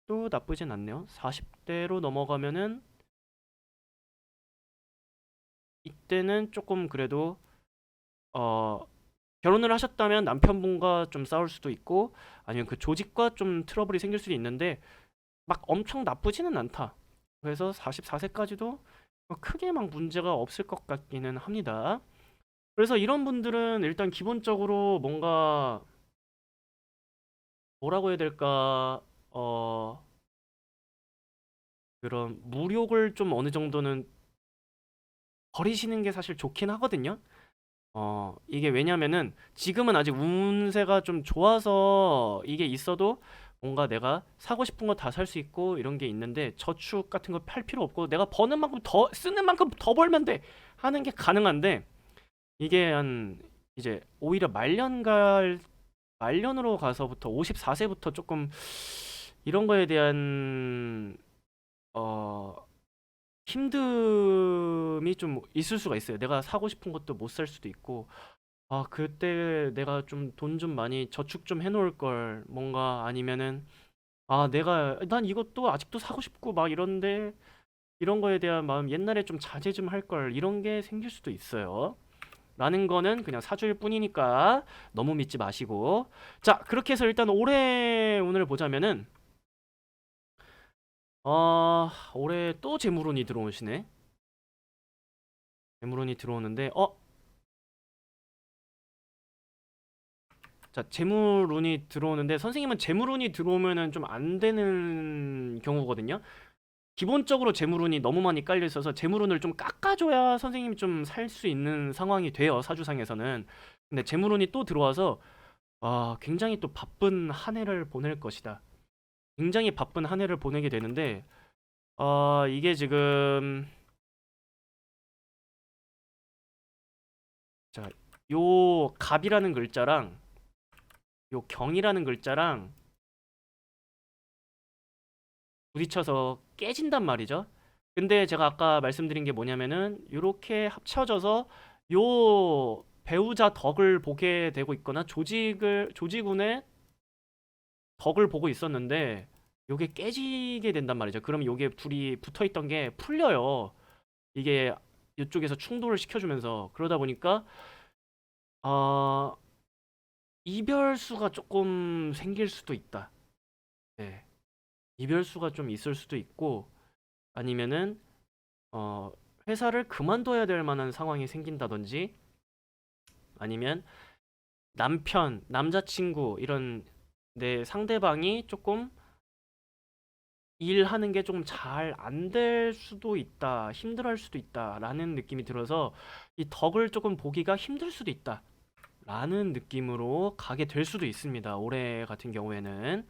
[SPEAKER 1] 또 나쁘진 않네요. 40대로 넘어가면은 이때는 조금 그래도 어 결혼을 하셨다면 남편분과 좀 싸울 수도 있고, 아니면 그 조직과 좀 트러블이 생길 수도 있는데 막 엄청 나쁘지는 않다. 그래서 44세까지도 크게 막 문제가 없을 것 같기는 합니다. 그래서 이런 분들은 일단 기본적으로 뭔가 뭐라고 해야 될까, 그런 무력을 좀 어느 정도는 버리시는 게 사실 좋긴 하거든요. 이게 왜냐면은 지금은 아직 운세가 좀 좋아서 이게 있어도 뭔가 내가 사고 싶은 거 다 살 수 있고 이런 게 있는데, 저축 같은 거 할 필요 없고 내가 버는 만큼 더 쓰는 만큼 더 벌면 돼 하는 게 가능한데, 이게 한 이제 오히려 말년으로 가서부터 54세부터 조금 이런 거에 대한 어 힘듦이 좀 있을 수가 있어요. 내가 사고 싶은 것도 못 살 수도 있고, 그때 내가 좀 돈 좀 많이 저축 좀 해놓을 걸, 뭔가 아니면은 난 이것도 아직도 사고 싶고 막 이런데 이런 거에 대한 마음, 옛날에 좀 자제 좀 할 걸, 이런 게 생길 수도 있어요. 라는 거는 그냥 사주일 뿐이니까 너무 믿지 마시고. 자, 그렇게 해서 일단 올해 운을 보자면은 올해 또 재물운이 들어오시네. 재물운이 들어오는데 자, 재물운이 들어오는데 선생님은 재물운이 들어오면은 좀 안 되는 경우거든요. 기본적으로 재물운이 너무 많이 깔려 있어서 재물운을 좀 깎아줘야 선생님이 좀 살 수 있는 상황이 돼요, 사주상에서는. 근데 재물운이 또 들어와서 굉장히 또 바쁜 한 해를 보낼 것이다. 굉장히 바쁜 한 해를 보내게 되는데 이게 지금 자, 요 갑이라는 글자랑 요 경이라는 글자랑 부딪혀서 깨진단 말이죠. 근데 제가 아까 말씀드린 게 뭐냐면은 요렇게 합쳐져서 요 배우자 덕을 보게 되고 있거나 조직운의 덕을 보고 있었는데 요게 깨지게 된단 말이죠. 그럼 요게 둘이 붙어 있던 게 풀려요. 이게 이쪽에서 충돌을 시켜주면서 그러다 보니까 어, 이별수가 조금 생길 수도 있다. 네. 이별수가 좀 있을 수도 있고 아니면은 어, 회사를 그만둬야 될 만한 상황이 생긴다든지 아니면 남편, 남자친구 이런 내 상대방이 조금 일하는 게 조금 잘 안 될 수도 있다, 힘들어할 수도 있다라는 느낌이 들어서 이 덕을 조금 보기가 힘들 수도 있다라는 느낌으로 가게 될 수도 있습니다. 올해 같은 경우에는.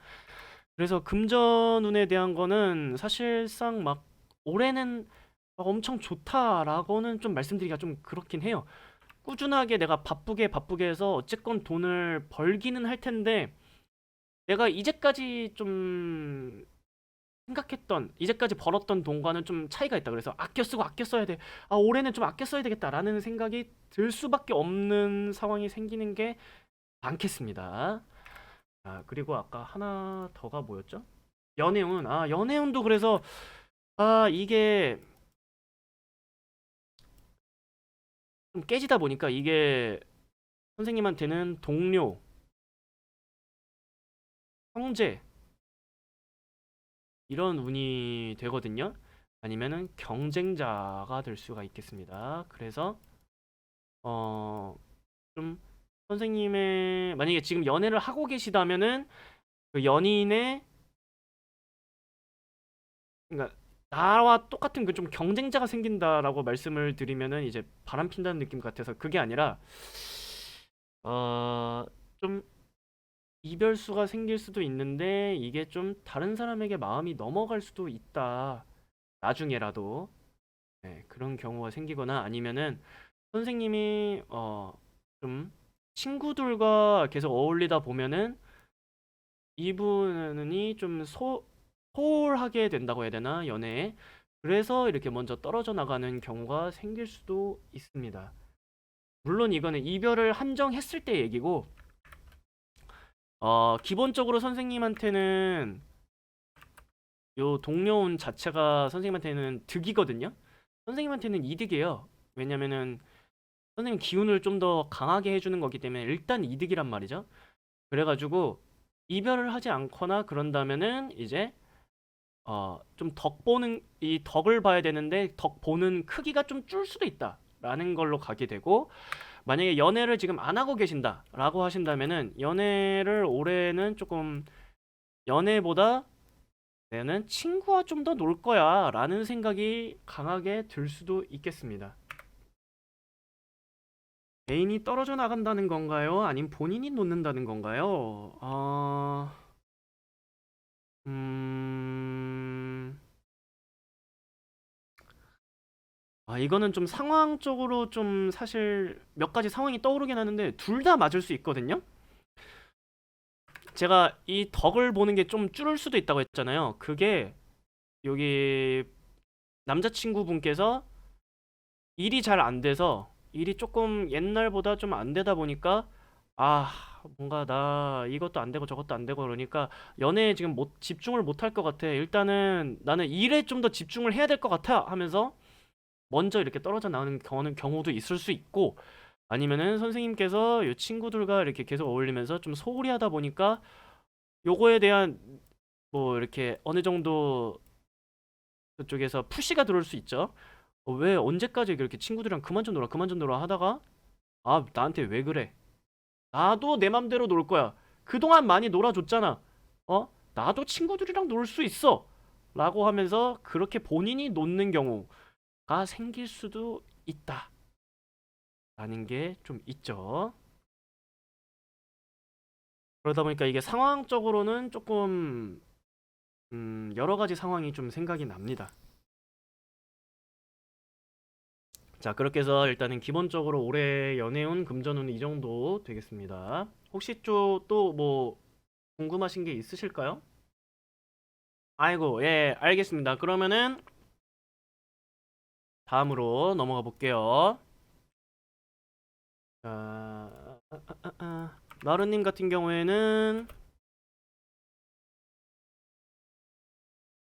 [SPEAKER 1] 그래서 금전운에 대한 거는 사실상 막 올해는 막 엄청 좋다라고는 좀 말씀드리기가 좀 그렇긴 해요. 꾸준하게 내가 바쁘게 해서 어쨌건 돈을 벌기는 할 텐데 내가 이제까지 좀 생각했던 이제까지 벌었던 돈과는 좀 차이가 있다. 그래서 아껴 쓰고 아껴 써야 돼. 올해는 좀 아껴 써야 되겠다라는 생각이 들 수밖에 없는 상황이 생기는 게 많겠습니다. 그리고 아까 하나 더가 뭐였죠? 연애운. 연애운도 그래서 이게 좀 깨지다 보니까 이게 선생님한테는 동료, 형제 이런 운이 되거든요. 아니면은 경쟁자가 될 수가 있겠습니다. 그래서 어, 좀 선생님의 만약에 지금 연애를 하고 계시다면은 그 연인의 그러니까 나와 똑같은 그 좀 경쟁자가 생긴다라고 말씀을 드리면은 이제 바람 핀다는 느낌 같아서 그게 아니라 어, 좀 이별수가 생길 수도 있는데 이게 좀 다른 사람에게 마음이 넘어갈 수도 있다. 나중에라도 그런 경우가 생기거나 아니면은 선생님이 좀 친구들과 계속 어울리다 보면은 이분이 좀 소홀하게 된다고 해야 되나 연애에 그래서 이렇게 먼저 떨어져 나가는 경우가 생길 수도 있습니다. 물론 이거는 이별을 한정했을 때 얘기고 기본적으로 선생님한테는 요 동료운 자체가 선생님한테는 득이거든요. 선생님한테는 이득이에요. 왜냐면은 선생님 기운을 좀 더 강하게 해주는 거기 때문에 일단 이득이란 말이죠. 그래가지고 이별을 하지 않거나 그런다면은 이제 좀 덕 보는 이 덕을 봐야 되는데 덕 보는 크기가 좀 줄 수도 있다라는 걸로 가게 되고 만약에 연애를 지금 안 하고 계신다라고 하신다면은 연애를 올해는 조금 연애보다 내는 친구와 좀 더 놀 거야라는 생각이 강하게 들 수도 있겠습니다. 애인이 떨어져 나간다는 건가요? 아니면 본인이 놓는다는 건가요? 음, 이거는 좀 상황적으로 좀 사실 몇 가지 상황이 떠오르긴 하는데 둘 다 맞을 수 있거든요. 제가 이 덕을 보는 게 좀 줄을 수도 있다고 했잖아요. 그게 여기 남자친구분께서 일이 잘 안 돼서 일이 조금 옛날보다 좀 안 되다 보니까 아 뭔가 나 이것도 안 되고 저것도 안 되고 그러니까 연애에 지금 못 집중을 못 할 것 같아. 일단은 나는 일에 좀 더 집중을 해야 될 것 같아 하면서 먼저 이렇게 떨어져 나오는 경우도 있을 수 있고 아니면은 선생님께서 이 친구들과 이렇게 계속 어울리면서 좀 소홀히 하다 보니까 요거에 대한 뭐 이렇게 어느 정도 그쪽에서 푸시가 들어올 수 있죠. 왜 언제까지 그렇게 친구들이랑 그만 좀 놀아 그만 좀 놀아 하다가 나한테 왜 그래 나도 내 맘대로 놀 거야. 그동안 많이 놀아줬잖아. 나도 친구들이랑 놀 수 있어. 라고 하면서 그렇게 본인이 놓는 경우가 생길 수도 있다. 라는 게 좀 있죠. 그러다 보니까 이게 상황적으로는 조금 여러 가지 상황이 좀 생각이 납니다. 자, 그렇게 해서 일단은 기본적으로 올해 연애운 금전운은 이 정도 되겠습니다. 혹시 또 뭐 궁금하신 게 있으실까요? 아이고, 예, 알겠습니다. 그러면은 다음으로 넘어가 볼게요. 자, 나루님 같은 경우에는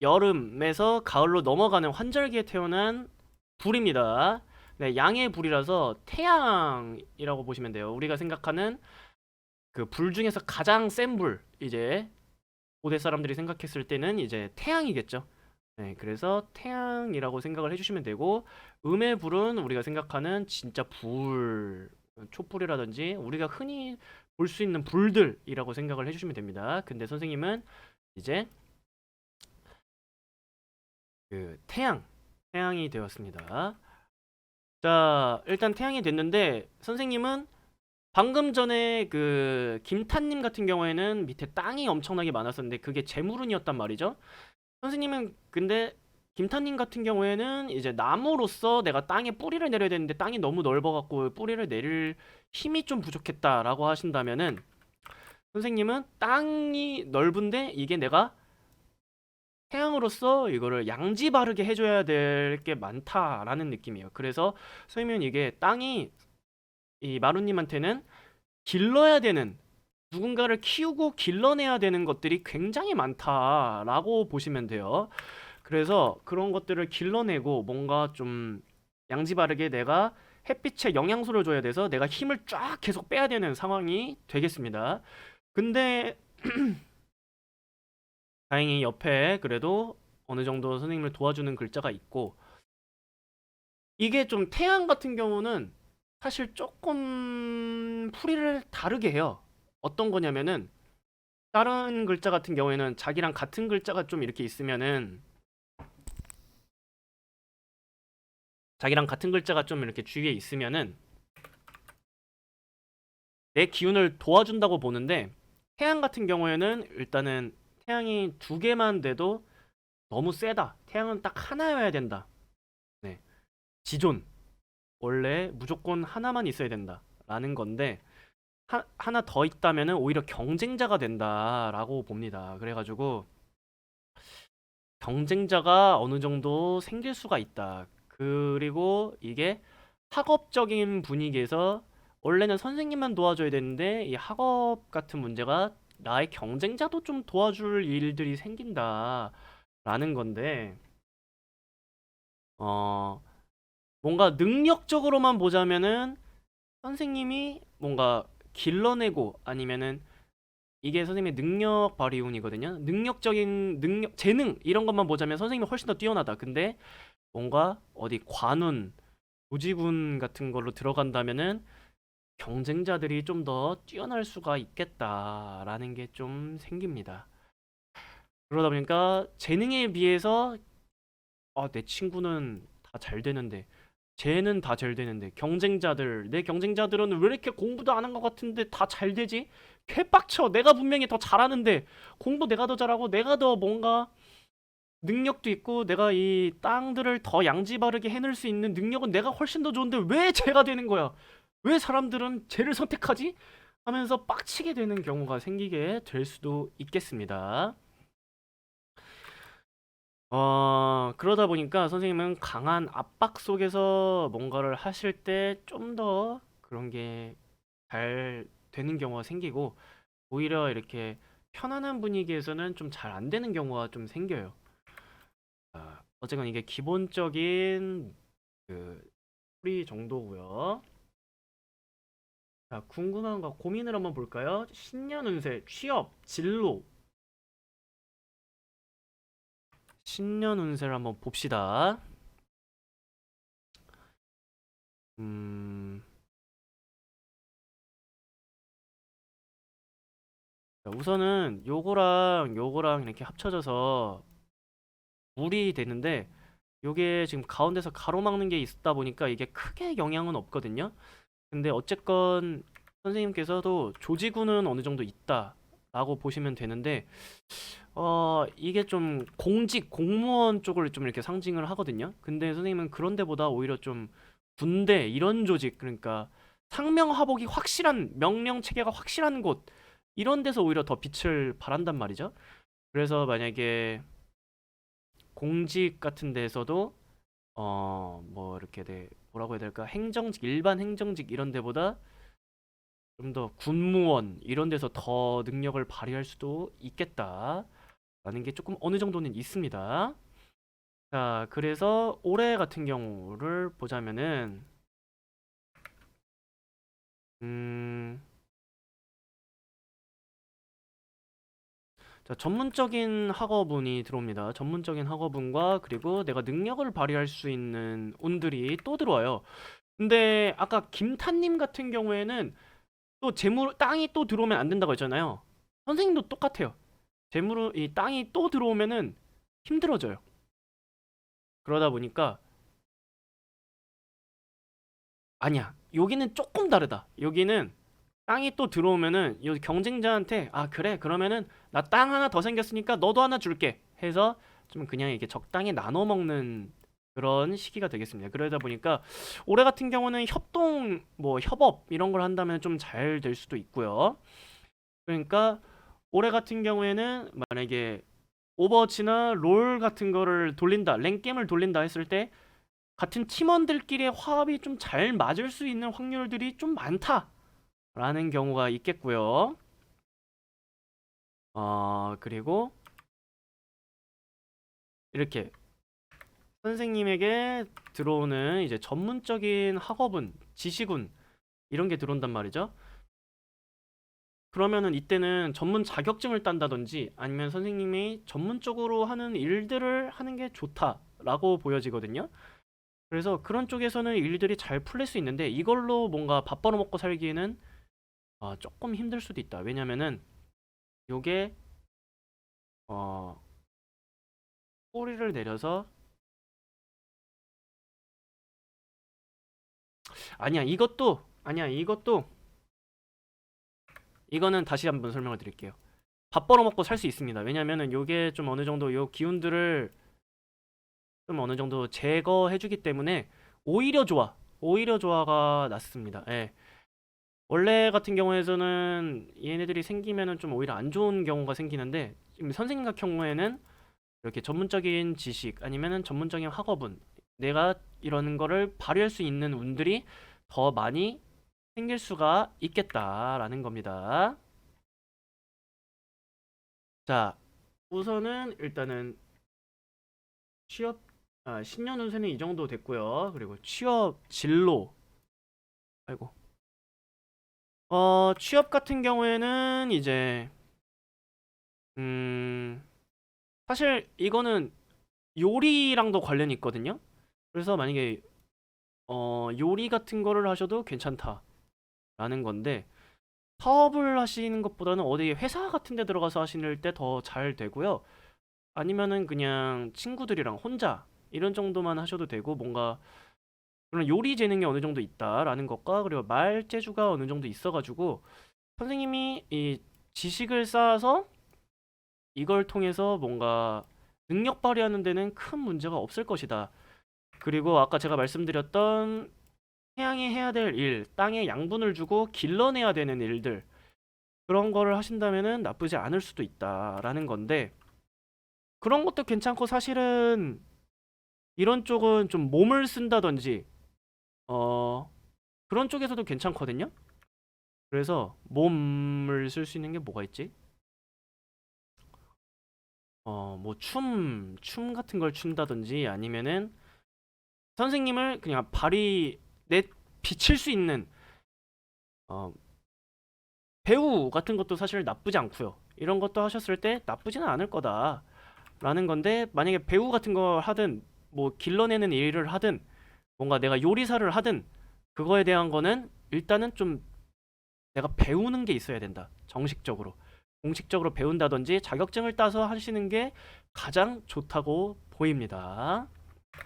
[SPEAKER 1] 여름에서 가을로 넘어가는 환절기에 태어난 불입니다. 네, 양의 불이라서 태양이라고 보시면 돼요. 우리가 생각하는 그 불 중에서 가장 센 불, 이제 고대 사람들이 생각했을 때는 이제 태양이겠죠. 네, 그래서 태양이라고 생각을 해주시면 되고, 음의 불은 우리가 생각하는 진짜 불, 촛불이라든지 우리가 흔히 볼 수 있는 불들이라고 생각을 해주시면 됩니다. 근데 선생님은 이제 그 태양이 되었습니다. 자, 일단 태양이 됐는데 선생님은 방금 전에 그 김탄님 같은 경우에는 밑에 땅이 엄청나게 많았었는데 그게 재물운이었단 말이죠. 선생님은 근데 김탄님 같은 경우에는 이제 나무로서 내가 땅에 뿌리를 내려야 되는데 땅이 너무 넓어갖고 뿌리를 내릴 힘이 좀 부족했다라고 하신다면은 선생님은 땅이 넓은데 이게 내가 태양으로서 이거를 양지 바르게 해줘야 될 게 많다라는 느낌이에요. 그래서 선생님은 이게 땅이 이 마루님한테는 길러야 되는 누군가를 키우고 길러내야 되는 것들이 굉장히 많다라고 보시면 돼요. 그래서 그런 것들을 길러내고 뭔가 좀 양지 바르게 내가 햇빛에 영양소를 줘야 돼서 내가 힘을 쫙 계속 빼야 되는 상황이 되겠습니다. 근데 다행히 옆에 그래도 어느 정도 선생님을 도와주는 글자가 있고 이게 좀 태양 같은 경우는 사실 조금 풀이를 다르게 해요. 어떤 거냐면은 다른 글자 같은 경우에는 자기랑 같은 글자가 좀 이렇게 있으면은 자기랑 같은 글자가 좀 이렇게 주위에 있으면은 내 기운을 도와준다고 보는데 태양 같은 경우에는 일단은 태양이 두 개만 돼도 너무 세다. 태양은 딱 하나여야 된다. 네. 지존. 원래 무조건 하나만 있어야 된다. 라는 건데 하나 더 있다면은 오히려 경쟁자가 된다라고 봅니다. 그래가지고 경쟁자가 어느 정도 생길 수가 있다. 그리고 이게 학업적인 분위기에서 원래는 선생님만 도와줘야 되는데 이 학업 같은 문제가 나의 경쟁자도 좀 도와줄 일들이 생긴다라는 건데 어 뭔가 능력적으로만 보자면은 선생님이 뭔가 길러내고 아니면은 이게 선생님의 능력 발휘운이거든요. 능력적인 재능 이런 것만 보자면 선생님이 훨씬 더 뛰어나다. 근데 뭔가 어디 관운, 조직운 같은 걸로 들어간다면은 경쟁자들이 좀 더 뛰어날 수가 있겠다라는 게 좀 생깁니다. 그러다 보니까 재능에 비해서 내 친구는 다 잘 되는데 쟤는 다 잘 되는데 내 경쟁자들은 왜 이렇게 공부도 안 한 것 같은데 다 잘 되지? 개빡쳐. 내가 분명히 더 잘하는데 공부 내가 더 잘하고 내가 더 뭔가 능력도 있고 내가 이 땅들을 더 양지 바르게 해낼 수 있는 능력은 내가 훨씬 더 좋은데 왜 쟤가 되는 거야? 왜 사람들은 쟤를 선택하지? 하면서 빡치게 되는 경우가 생기게 될 수도 있겠습니다. 그러다 보니까 선생님은 강한 압박 속에서 뭔가를 하실 때 좀 더 그런 게 잘 되는 경우가 생기고 오히려 이렇게 편안한 분위기에서는 좀 잘 안 되는 경우가 좀 생겨요. 어쨌건 이게 기본적인 그 풀이 정도고요. 자, 궁금한 거 고민을 한번 볼까요? 신년 운세, 취업, 진로. 신년 운세를 한번 봅시다. 음, 자, 우선은 요거랑 요거랑 이렇게 합쳐져서 물이 되는데 요게 지금 가운데서 가로막는 게 있다 보니까 이게 크게 영향은 없거든요. 근데 어쨌건 선생님께서도 조지구는 어느 정도 있다라고 보시면 되는데 이게 좀 공직, 공무원 쪽을 좀 이렇게 상징을 하거든요. 근데 선생님은 그런 데보다 오히려 좀 군대 이런 조직, 그러니까 상명하복이 확실한 명령 체계가 확실한 곳 이런 데서 오히려 더 빛을 발한단 말이죠. 그래서 만약에 공직 같은 데에서도 뭐 이렇게 뭐라고 해야 될까? 행정직, 일반 행정직 이런 데보다 좀 더 군무원 이런 데서 더 능력을 발휘할 수도 있겠다라는 게 조금 어느 정도는 있습니다. 자, 그래서 올해 같은 경우를 보자면은 음, 자, 전문적인 학업운이 들어옵니다. 전문적인 학업운과 그리고 내가 능력을 발휘할 수 있는 운들이 또 들어와요. 근데 아까 김탄님 같은 경우에는 또 재물 땅이 또 들어오면 안 된다고 했잖아요. 선생님도 똑같아요. 재물은 이 땅이 또 들어오면은 힘들어져요. 그러다 보니까 아니야. 여기는 조금 다르다. 여기는 땅이 또 들어오면은 이 경쟁자한테 아 그래 그러면은 나 땅 하나 더 생겼으니까 너도 하나 줄게 해서 좀 그냥 이게 적당히 나눠 먹는 그런 시기가 되겠습니다. 그러다 보니까 올해 같은 경우는 협동 뭐 협업 이런 걸 한다면 좀 잘 될 수도 있고요. 그러니까 올해 같은 경우에는 만약에 오버워치나 롤 같은 거를 돌린다, 랭게임을 돌린다 했을 때 같은 팀원들끼리의 화합이 좀 잘 맞을 수 있는 확률들이 좀 많다라는 경우가 있겠고요. 그리고 이렇게 선생님에게 들어오는 이제 전문적인 학업은, 지식은 이런 게 들어온단 말이죠. 그러면은 이때는 전문 자격증을 딴다든지 아니면 선생님이 전문적으로 하는 일들을 하는 게 좋다라고 보여지거든요. 그래서 그런 쪽에서는 일들이 잘 풀릴 수 있는데 이걸로 뭔가 밥 벌어먹고 살기에는 조금 힘들 수도 있다. 왜냐면은 요게 어, 꼬리를 내려서 아니야, 이것도 이거는 다시 한번 설명을 드릴게요. 밥 벌어먹고 살 수 있습니다. 왜냐면은 요게 좀 어느 정도 요 기운들을 좀 어느 정도 제거해주기 때문에 오히려 좋아. 오히려 좋아가 낫습니다. 예. 원래 같은 경우에서는 얘네들이 생기면은 좀 오히려 안 좋은 경우가 생기는데 지금 선생님 같은 경우에는 이렇게 전문적인 지식 아니면은 전문적인 학업운 내가 이런 거를 발휘할 수 있는 운들이 더 많이 생길 수가 있겠다라는 겁니다. 자, 우선은 일단은 취업 신년 운세는 이 정도 됐고요. 그리고 취업 진로 아이고 취업 같은 경우에는 이제 음 사실 이거는 요리랑도 관련이 있거든요. 그래서 만약에 요리 같은 거를 하셔도 괜찮다라는 건데 사업을 하시는 것보다는 어디 회사 같은 데 들어가서 하실 때 더 잘 되고요. 아니면은 그냥 친구들이랑 혼자 이런 정도만 하셔도 되고 뭔가 그런 요리 재능이 어느 정도 있다라는 것과 그리고 말 재주가 어느 정도 있어가지고 선생님이 이 지식을 쌓아서 이걸 통해서 뭔가 능력 발휘하는 데는 큰 문제가 없을 것이다. 그리고 아까 제가 말씀드렸던 태양이 해야 될 일, 땅에 양분을 주고 길러내야 되는 일들 그런 거를 하신다면은 나쁘지 않을 수도 있다라는 건데 그런 것도 괜찮고 사실은 이런 쪽은 좀 몸을 쓴다든지 어 그런 쪽에서도 괜찮거든요. 그래서 몸을 쓸 수 있는 게 뭐가 있지? 뭐 춤 같은 걸 춘다든지 아니면은 선생님을 그냥 발휘 내 비칠 수 있는 어 배우 같은 것도 사실 나쁘지 않고요. 이런 것도 하셨을 때 나쁘지는 않을 거다라는 건데 만약에 배우 같은 걸 하든 뭐 길러내는 일을 하든 뭔가 내가 요리사를 하든 그거에 대한 거는 일단은 좀 내가 배우는 게 있어야 된다. 정식적으로. 공식적으로 배운다든지 자격증을 따서 하시는 게 가장 좋다고 보입니다.